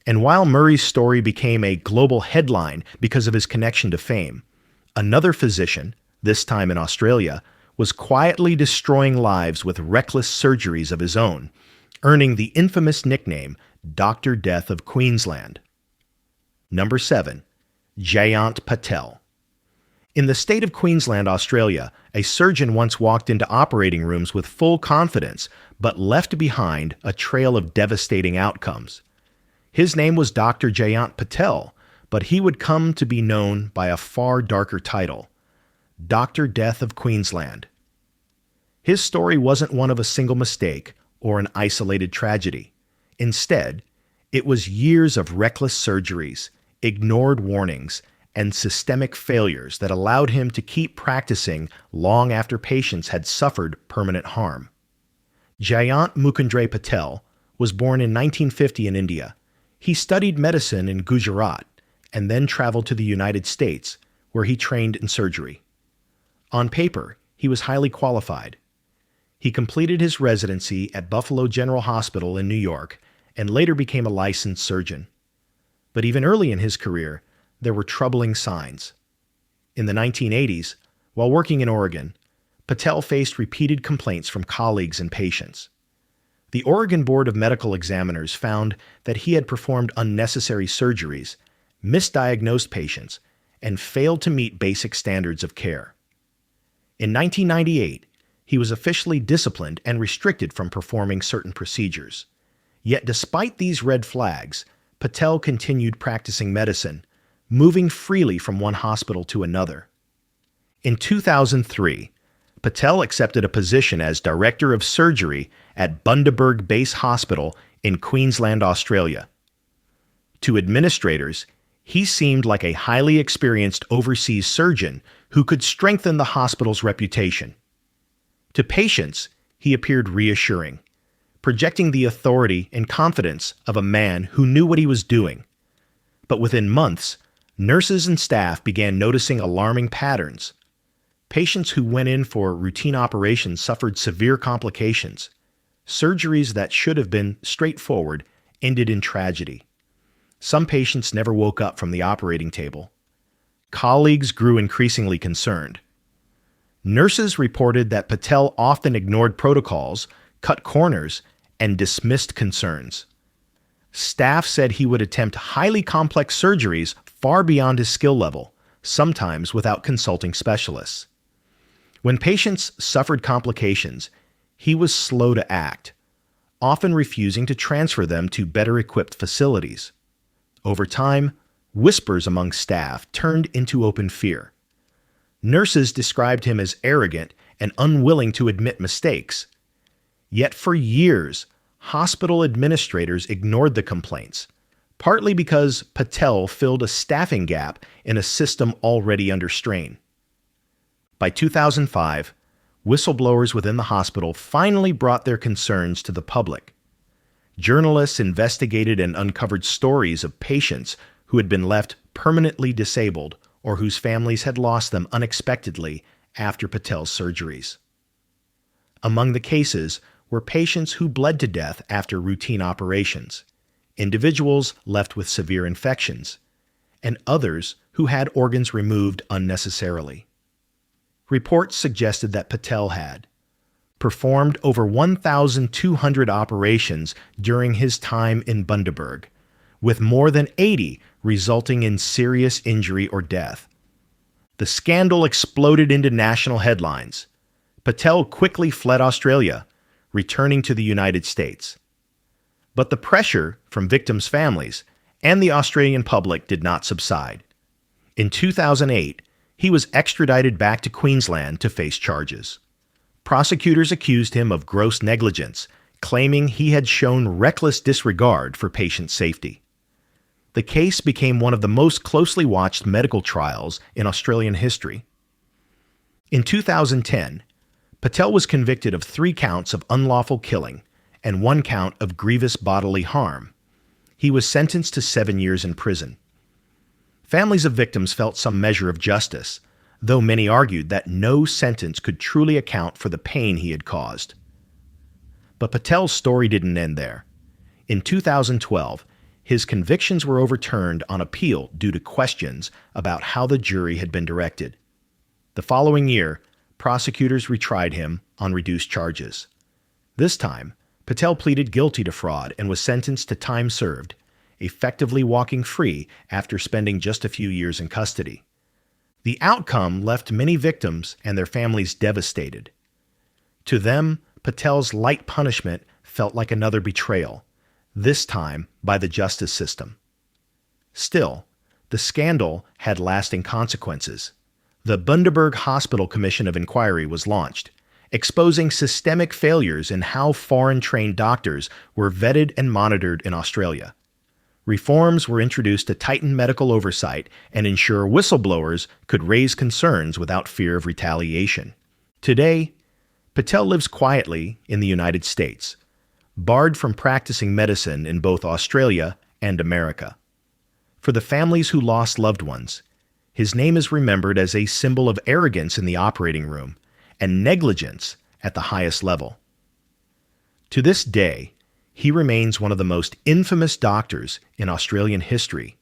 And while Murray's story became a global headline because of his connection to fame, another physician, this time in Australia, was quietly destroying lives with reckless surgeries of his own, earning the infamous nickname Dr. Death of Queensland. Number 7. Jayant Patel. In the state of Queensland, Australia, a surgeon once walked into operating rooms with full confidence, but left behind a trail of devastating outcomes. His name was Dr. Jayant Patel, but he would come to be known by a far darker title, Dr. Death of Queensland. His story wasn't one of a single mistake or an isolated tragedy. Instead, it was years of reckless surgeries, ignored warnings, and systemic failures that allowed him to keep practicing long after patients had suffered permanent harm. Jayant Patel was born in 1950 in India. He studied medicine in Gujarat and then traveled to the United States, where he trained in surgery. On paper, he was highly qualified. He completed his residency at Buffalo General Hospital in New York and later became a licensed surgeon. But even early in his career, there were troubling signs. In the 1980s, while working in Oregon, Patel faced repeated complaints from colleagues and patients. The Oregon Board of Medical Examiners found that he had performed unnecessary surgeries, misdiagnosed patients, and failed to meet basic standards of care. In 1998, he was officially disciplined and restricted from performing certain procedures. Yet despite these red flags, Patel continued practicing medicine, moving freely from one hospital to another. In 2003, Patel accepted a position as Director of Surgery at Bundaberg Base Hospital in Queensland, Australia. To administrators, he seemed like a highly experienced overseas surgeon who could strengthen the hospital's reputation. To patients, he appeared reassuring, projecting the authority and confidence of a man who knew what he was doing. But within months, nurses and staff began noticing alarming patterns. Patients who went in for routine operations suffered severe complications. Surgeries that should have been straightforward ended in tragedy. Some patients never woke up from the operating table. Colleagues grew increasingly concerned. Nurses reported that Patel often ignored protocols, cut corners, and dismissed concerns. Staff said he would attempt highly complex surgeries far beyond his skill level, sometimes without consulting specialists. When patients suffered complications, he was slow to act, often refusing to transfer them to better-equipped facilities. Over time, whispers among staff turned into open fear. Nurses described him as arrogant and unwilling to admit mistakes. Yet for years, hospital administrators ignored the complaints, partly because Patel filled a staffing gap in a system already under strain. By 2005, whistleblowers within the hospital finally brought their concerns to the public. Journalists investigated and uncovered stories of patients who had been left permanently disabled or whose families had lost them unexpectedly after Patel's surgeries. Among the cases were patients who bled to death after routine operations, individuals left with severe infections, and others who had organs removed unnecessarily. Reports suggested that Patel had performed over 1,200 operations during his time in Bundaberg, with more than 80 resulting in serious injury or death. The scandal exploded into national headlines. Patel quickly fled Australia, returning to the United States. But the pressure from victims' families and the Australian public did not subside. In 2008, he was extradited back to Queensland to face charges. Prosecutors accused him of gross negligence, claiming he had shown reckless disregard for patient safety. The case became one of the most closely watched medical trials in Australian history. In 2010, Patel was convicted of 3 counts of unlawful killing and 1 count of grievous bodily harm. He was sentenced to 7 years in prison. Families of victims felt some measure of justice, though many argued that no sentence could truly account for the pain he had caused. But Patel's story didn't end there. In 2012, his convictions were overturned on appeal due to questions about how the jury had been directed. The following year, prosecutors retried him on reduced charges. This time, Patel pleaded guilty to fraud and was sentenced to time served, effectively walking free after spending just a few years in custody. The outcome left many victims and their families devastated. To them, Patel's light punishment felt like another betrayal, this time by the justice system. Still, the scandal had lasting consequences. The Bundaberg Hospital Commission of Inquiry was launched, exposing systemic failures in how foreign-trained doctors were vetted and monitored in Australia. Reforms were introduced to tighten medical oversight and ensure whistleblowers could raise concerns without fear of retaliation. Today, Patel lives quietly in the United States, barred from practicing medicine in both Australia and America. For the families who lost loved ones, his name is remembered as a symbol of arrogance in the operating room and negligence at the highest level. To this day, he remains one of the most infamous doctors in Australian history,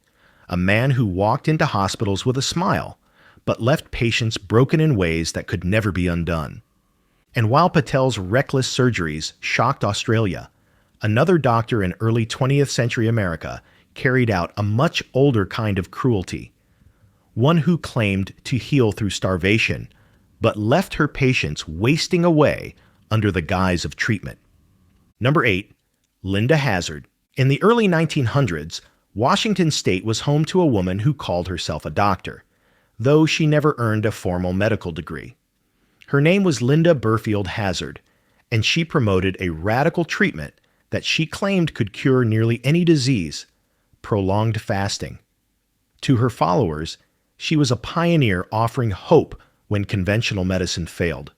a man who walked into hospitals with a smile, but left patients broken in ways that could never be undone. And while Patel's reckless surgeries shocked Australia, another doctor in early 20th century America carried out a much older kind of cruelty, one who claimed to heal through starvation, but left her patients wasting away under the guise of treatment. Number 8. Linda Hazzard. In the early 1900s, Washington State was home to a woman who called herself a doctor, though she never earned a formal medical degree. Her name was Linda Burfield Hazzard, and she promoted a radical treatment that she claimed could cure nearly any disease: prolonged fasting. To her followers, she was a pioneer offering hope when conventional medicine failed.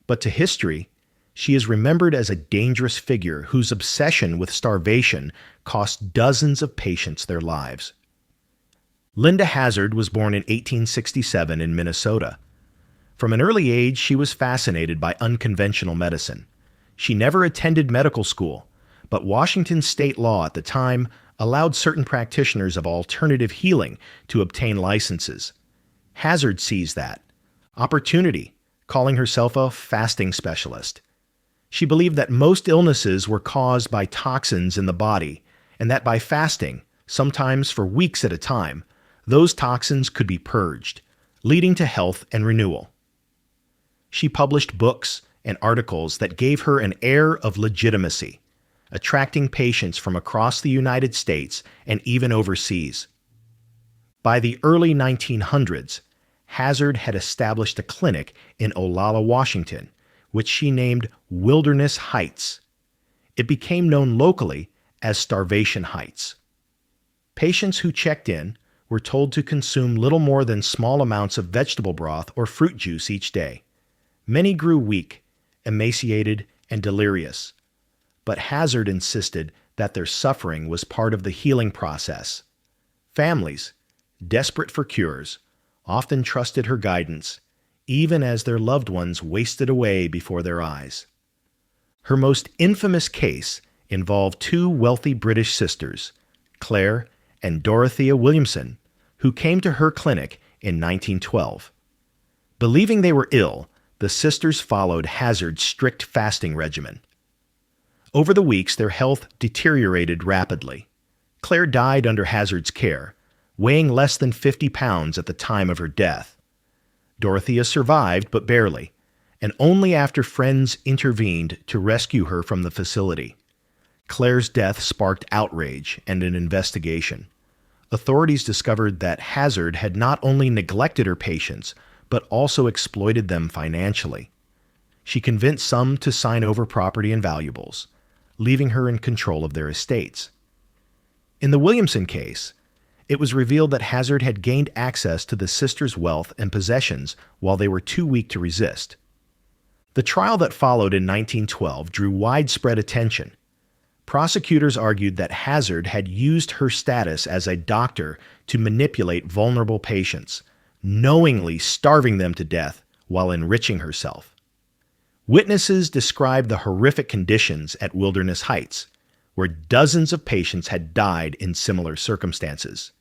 But to history, she is remembered as a dangerous figure whose obsession with starvation cost dozens of patients their lives. Linda Hazzard was born in 1867 in Minnesota. From an early age, she was fascinated by unconventional medicine. She never attended medical school, but Washington state law at the time allowed certain practitioners of alternative healing to obtain licenses. Hazzard seized that opportunity, calling herself a fasting specialist. She believed that most illnesses were caused by toxins in the body, and that by fasting, sometimes for weeks at a time, those toxins could be purged, leading to health and renewal. She published books and articles that gave her an air of legitimacy, attracting patients from across the United States and even overseas. By the early 1900s, Hazard had established a clinic in Olalla, Washington, which she named Wilderness Heights. It became known locally as Starvation Heights. Patients who checked in were told to consume little more than small amounts of vegetable broth or fruit juice each day. Many grew weak, emaciated, and delirious, but Hazard insisted that their suffering was part of the healing process. Families, desperate for cures, often trusted her guidance, even as their loved ones wasted away before their eyes. Her most infamous case involved two wealthy British sisters, Claire and Dorothea Williamson, who came to her clinic in 1912. Believing they were ill, the sisters followed Hazard's strict fasting regimen. Over the weeks, their health deteriorated rapidly. Claire died under Hazard's care, weighing less than 50 pounds at the time of her death. Dorothea survived, but barely, and only after friends intervened to rescue her from the facility. Claire's death sparked outrage and an investigation. Authorities discovered that Hazard had not only neglected her patients, but also exploited them financially. She convinced some to sign over property and valuables, leaving her in control of their estates. In the Williamson case, it was revealed that Hazard had gained access to the sisters' wealth and possessions while they were too weak to resist. The trial that followed in 1912 drew widespread attention. Prosecutors argued that Hazard had used her status as a doctor to manipulate vulnerable patients, knowingly starving them to death while enriching herself. Witnesses described the horrific conditions at Wilderness Heights, where dozens of patients had died in similar circumstances.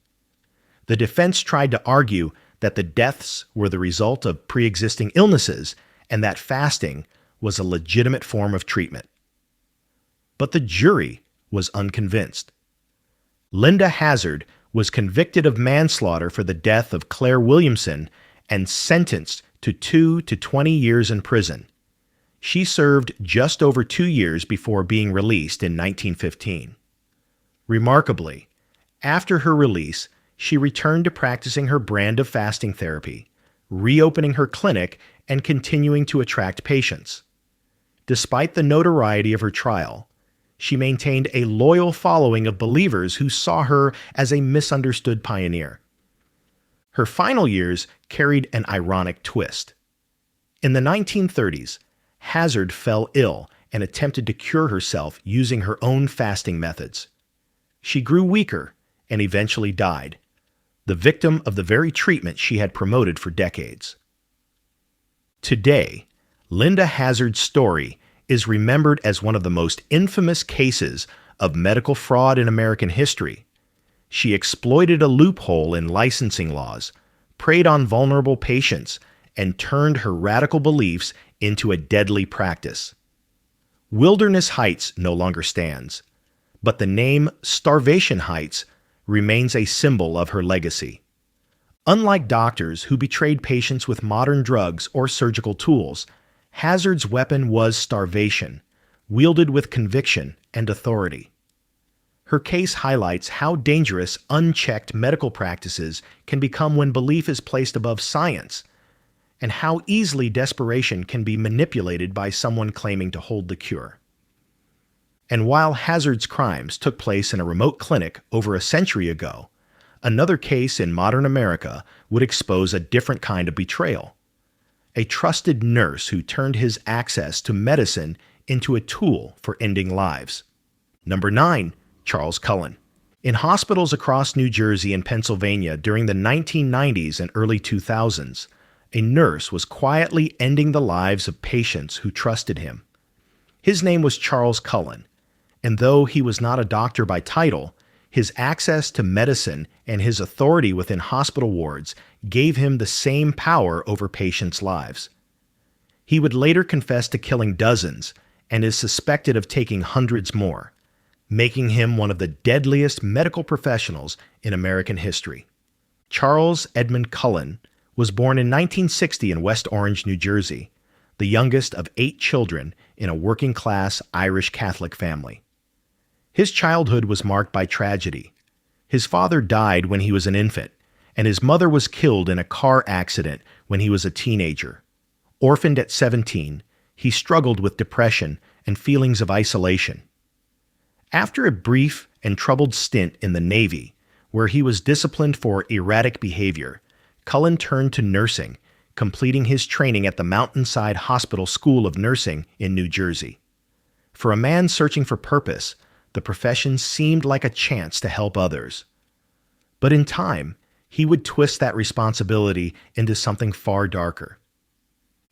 The defense tried to argue that the deaths were the result of pre-existing illnesses and that fasting was a legitimate form of treatment. But the jury was unconvinced. Linda Hazard was convicted of manslaughter for the death of Claire Williamson and sentenced to 2 to 20 years in prison. She served just over 2 years before being released in 1915. Remarkably, after her release, she returned to practicing her brand of fasting therapy, reopening her clinic and continuing to attract patients. Despite the notoriety of her trial, she maintained a loyal following of believers who saw her as a misunderstood pioneer. Her final years carried an ironic twist. In the 1930s, Hazard fell ill and attempted to cure herself using her own fasting methods. She grew weaker and eventually died, the victim of the very treatment she had promoted for decades. Today, Linda Hazard's story is remembered as one of the most infamous cases of medical fraud in American history. She exploited a loophole in licensing laws, preyed on vulnerable patients, and turned her radical beliefs into a deadly practice. Wilderness Heights no longer stands, but the name Starvation Heights remains a symbol of her legacy. Unlike doctors who betrayed patients with modern drugs or surgical tools, Hazard's weapon was starvation, wielded with conviction and authority. Her case highlights how dangerous unchecked medical practices can become when belief is placed above science, and how easily desperation can be manipulated by someone claiming to hold the cure. And while Hazard's crimes took place in a remote clinic over a century ago, another case in modern America would expose a different kind of betrayal. A trusted nurse who turned his access to medicine into a tool for ending lives. Number 9. Charles Cullen. In hospitals across New Jersey and Pennsylvania during the 1990s and early 2000s, a nurse was quietly ending the lives of patients who trusted him. His name was Charles Cullen, and though he was not a doctor by title, his access to medicine and his authority within hospital wards gave him the same power over patients' lives. He would later confess to killing dozens and is suspected of taking hundreds more, making him one of the deadliest medical professionals in American history. Charles Edmund Cullen was born in 1960 in West Orange, New Jersey, the youngest of 8 children in a working-class Irish Catholic family. His childhood was marked by tragedy. His father died when he was an infant, and his mother was killed in a car accident when he was a teenager. Orphaned at 17, he struggled with depression and feelings of isolation. After a brief and troubled stint in the Navy, where he was disciplined for erratic behavior, Cullen turned to nursing, completing his training at the Mountainside Hospital School of Nursing in New Jersey. For a man searching for purpose, the profession seemed like a chance to help others. But in time, he would twist that responsibility into something far darker.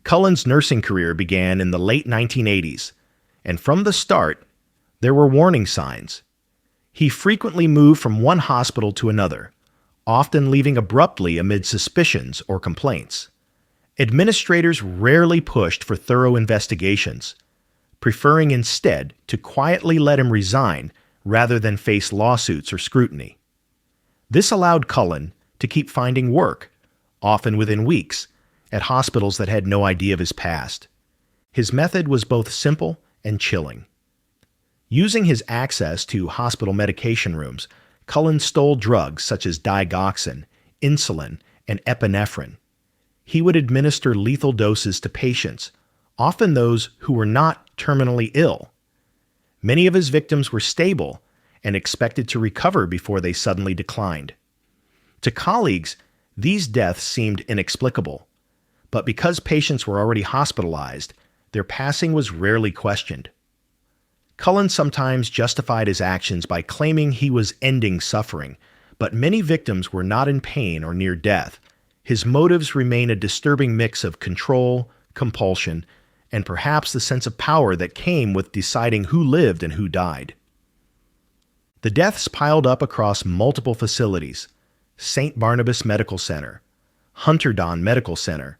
Cullen's nursing career began in the late 1980s, and from the start, there were warning signs. He frequently moved from one hospital to another, often leaving abruptly amid suspicions or complaints. Administrators rarely pushed for thorough investigations, preferring instead to quietly let him resign rather than face lawsuits or scrutiny. This allowed Cullen to keep finding work, often within weeks, at hospitals that had no idea of his past. His method was both simple and chilling. Using his access to hospital medication rooms, Cullen stole drugs such as digoxin, insulin, and epinephrine. He would administer lethal doses to patients, often those who were not terminally ill. Many of his victims were stable and expected to recover before they suddenly declined. To colleagues, these deaths seemed inexplicable, but because patients were already hospitalized, their passing was rarely questioned. Cullen sometimes justified his actions by claiming he was ending suffering, but many victims were not in pain or near death. His motives remain a disturbing mix of control, compulsion, and perhaps the sense of power that came with deciding who lived and who died. The deaths piled up across multiple facilities: St. Barnabas Medical Center, Hunterdon Medical Center,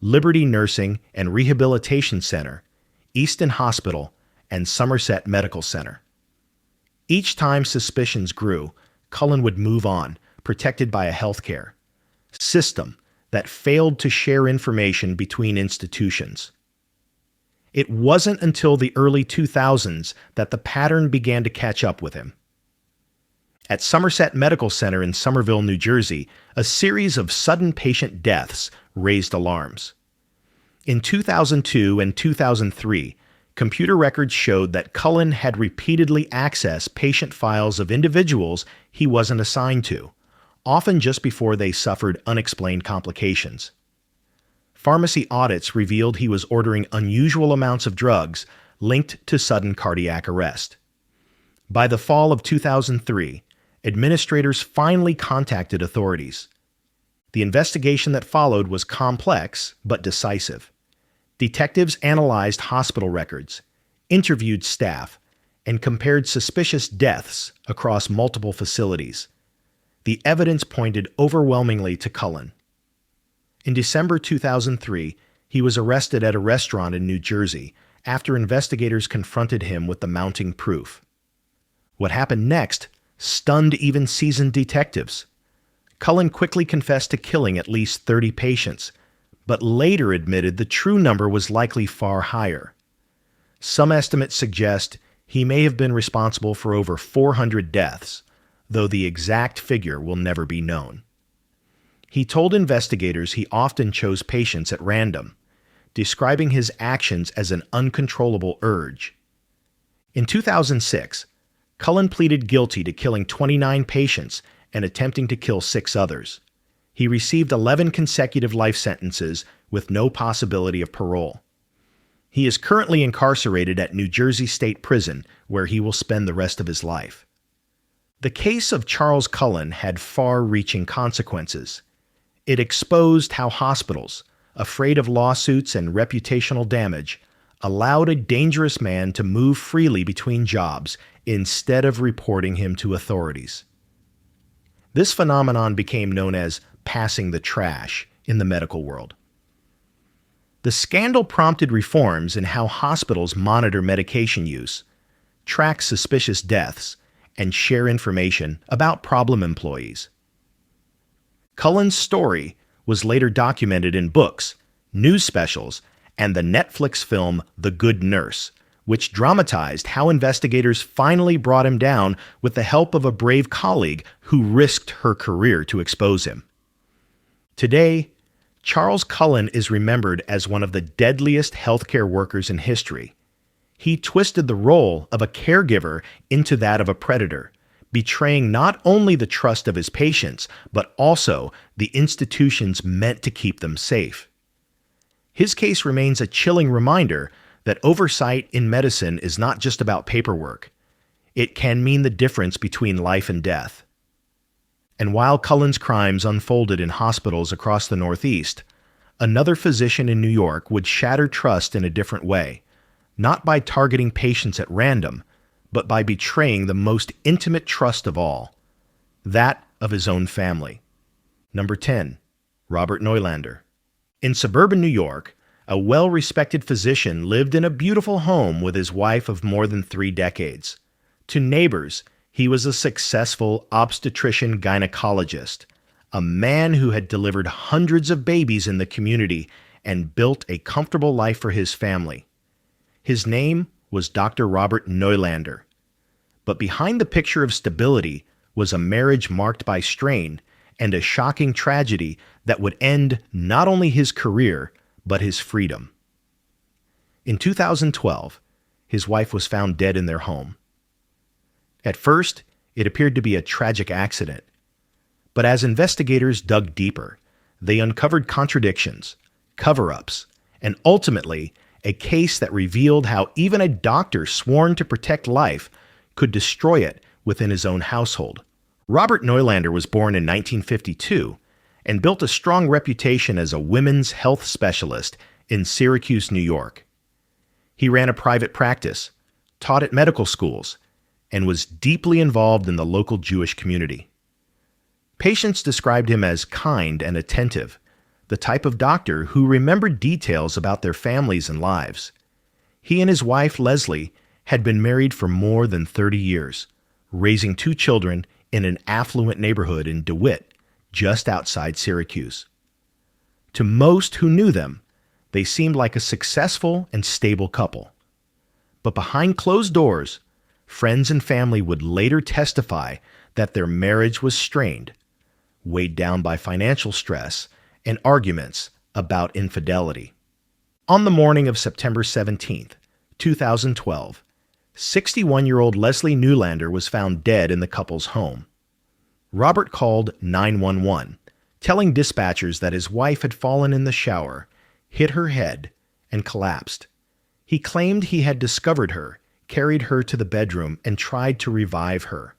Liberty Nursing and Rehabilitation Center, Easton Hospital, and Somerset Medical Center. Each time suspicions grew, Cullen would move on, protected by a healthcare system that failed to share information between institutions. It wasn't until the early 2000s that the pattern began to catch up with him. At Somerset Medical Center in Somerville, New Jersey, a series of sudden patient deaths raised alarms. In 2002 and 2003, computer records showed that Cullen had repeatedly accessed patient files of individuals he wasn't assigned to, often just before they suffered unexplained complications. Pharmacy audits revealed he was ordering unusual amounts of drugs linked to sudden cardiac arrest. By the fall of 2003, administrators finally contacted authorities. The investigation that followed was complex but decisive. Detectives analyzed hospital records, interviewed staff, and compared suspicious deaths across multiple facilities. The evidence pointed overwhelmingly to Cullen. In December 2003, he was arrested at a restaurant in New Jersey after investigators confronted him with the mounting proof. What happened next stunned even seasoned detectives. Cullen quickly confessed to killing at least 30 patients, but later admitted the true number was likely far higher. Some estimates suggest he may have been responsible for over 400 deaths, though the exact figure will never be known. He told investigators he often chose patients at random, describing his actions as an uncontrollable urge. In 2006, Cullen pleaded guilty to killing 29 patients and attempting to kill 6 others. He received 11 consecutive life sentences with no possibility of parole. He is currently incarcerated at New Jersey State Prison, where he will spend the rest of his life. The case of Charles Cullen had far-reaching consequences. It exposed how hospitals, afraid of lawsuits and reputational damage, allowed a dangerous man to move freely between jobs instead of reporting him to authorities. This phenomenon became known as passing the trash in the medical world. The scandal prompted reforms in how hospitals monitor medication use, track suspicious deaths, and share information about problem employees. Cullen's story was later documented in books, news specials, and the Netflix film The Good Nurse, which dramatized how investigators finally brought him down with the help of a brave colleague who risked her career to expose him. Today, Charles Cullen is remembered as one of the deadliest healthcare workers in history. He twisted the role of a caregiver into that of a predator, betraying not only the trust of his patients, but also the institutions meant to keep them safe. His case remains a chilling reminder that oversight in medicine is not just about paperwork. It can mean the difference between life and death. And while Cullen's crimes unfolded in hospitals across the Northeast, another physician in New York would shatter trust in a different way, not by targeting patients at random, but by betraying the most intimate trust of all, that of his own family. Number 10. Robert Neulander. In suburban New York, a well-respected physician lived in a beautiful home with his wife of more than 3 decades. To neighbors, he was a successful obstetrician-gynecologist, a man who had delivered hundreds of babies in the community and built a comfortable life for his family. His name was Dr. Robert Neulander. But behind the picture of stability was a marriage marked by strain and a shocking tragedy that would end not only his career, but his freedom. In 2012, his wife was found dead in their home. At first, it appeared to be a tragic accident. But as investigators dug deeper, they uncovered contradictions, cover-ups, and ultimately, a case that revealed how even a doctor sworn to protect life could destroy it within his own household. Robert Neulander was born in 1952 and built a strong reputation as a women's health specialist in Syracuse, New York. He ran a private practice, taught at medical schools, and was deeply involved in the local Jewish community. Patients described him as kind and attentive, the type of doctor who remembered details about their families and lives. He and his wife, Leslie, had been married for more than 30 years, raising 2 children in an affluent neighborhood in DeWitt, just outside Syracuse. To most who knew them, they seemed like a successful and stable couple. But behind closed doors, friends and family would later testify that their marriage was strained, weighed down by financial stress and arguments about infidelity. On the morning of September 17, 2012, 61-year-old Leslie Neulander was found dead in the couple's home. Robert called 911, telling dispatchers that his wife had fallen in the shower, hit her head, and collapsed. He claimed he had discovered her, carried her to the bedroom, and tried to revive her.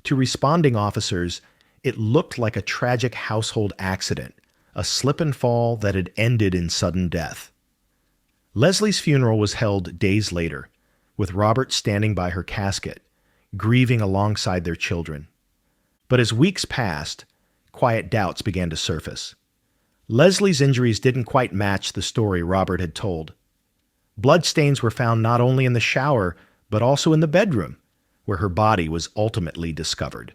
To responding officers, it looked like a tragic household accident, a slip and fall that had ended in sudden death. Leslie's funeral was held days later, with Robert standing by her casket, grieving alongside their children. But as weeks passed, quiet doubts began to surface. Leslie's injuries didn't quite match the story Robert had told. Bloodstains were found not only in the shower, but also in the bedroom, where her body was ultimately discovered.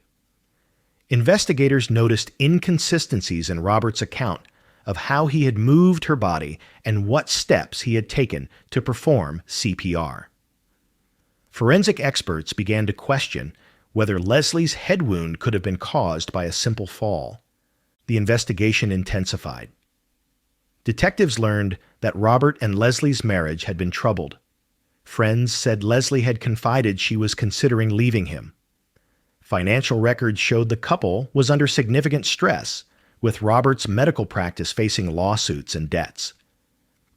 Investigators noticed inconsistencies in Robert's account of how he had moved her body and what steps he had taken to perform CPR. Forensic experts began to question whether Leslie's head wound could have been caused by a simple fall. The investigation intensified. Detectives learned that Robert and Leslie's marriage had been troubled. Friends said Leslie had confided she was considering leaving him. Financial records showed the couple was under significant stress, with Robert's medical practice facing lawsuits and debts.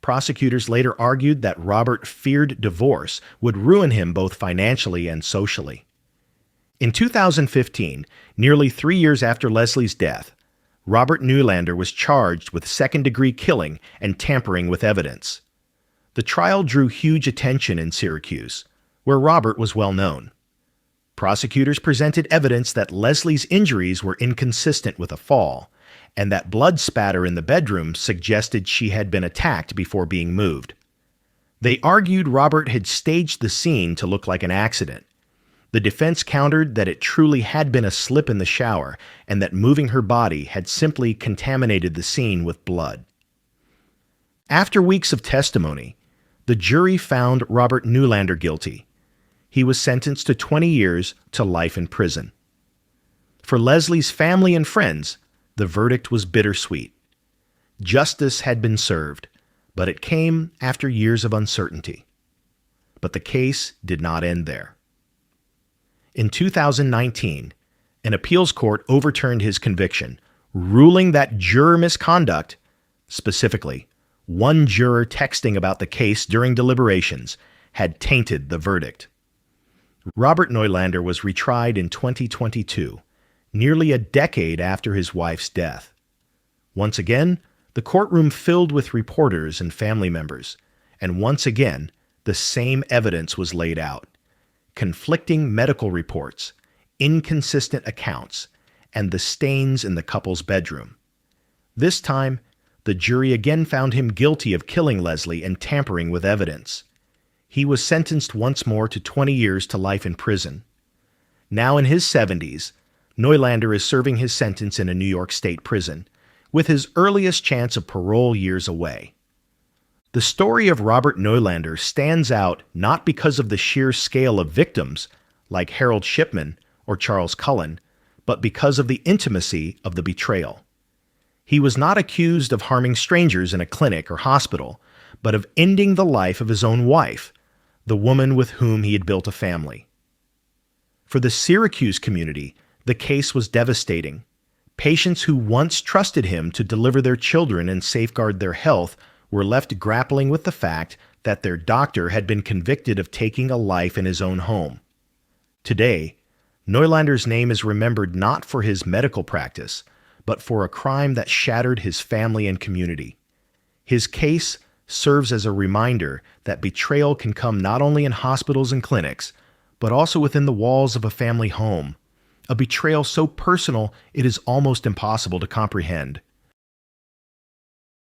Prosecutors later argued that Robert feared divorce would ruin him both financially and socially. In 2015, nearly 3 years after Leslie's death, Robert Neulander was charged with second-degree killing and tampering with evidence. The trial drew huge attention in Syracuse, where Robert was well known. Prosecutors presented evidence that Leslie's injuries were inconsistent with a fall, and that blood spatter in the bedroom suggested she had been attacked before being moved. They argued Robert had staged the scene to look like an accident, The defense countered that it truly had been a slip in the shower and that moving her body had simply contaminated the scene with blood. After weeks of testimony, the jury found Robert Neulander guilty. He was sentenced to 20 years to life in prison. For Leslie's family and friends, the verdict was bittersweet. Justice had been served, but it came after years of uncertainty. But the case did not end there. In 2019, an appeals court overturned his conviction, ruling that juror misconduct, specifically one juror texting about the case during deliberations, had tainted the verdict. Robert Neulander was retried in 2022, nearly a decade after his wife's death. Once again, the courtroom filled with reporters and family members, and once again, the same evidence was laid out. Conflicting medical reports, inconsistent accounts, and the stains in the couple's bedroom. This time, the jury again found him guilty of killing Leslie and tampering with evidence. He was sentenced once more to 20 years to life in prison. Now in his 70s, Neulander is serving his sentence in a New York State prison, with his earliest chance of parole years away. The story of Robert Neulander stands out not because of the sheer scale of victims, like Harold Shipman or Charles Cullen, but because of the intimacy of the betrayal. He was not accused of harming strangers in a clinic or hospital, but of ending the life of his own wife, the woman with whom he had built a family. For the Syracuse community, the case was devastating. Patients who once trusted him to deliver their children and safeguard their health were left grappling with the fact that their doctor had been convicted of taking a life in his own home. Today, Neulander's name is remembered not for his medical practice, but for a crime that shattered his family and community. His case serves as a reminder that betrayal can come not only in hospitals and clinics, but also within the walls of a family home, a betrayal so personal it is almost impossible to comprehend.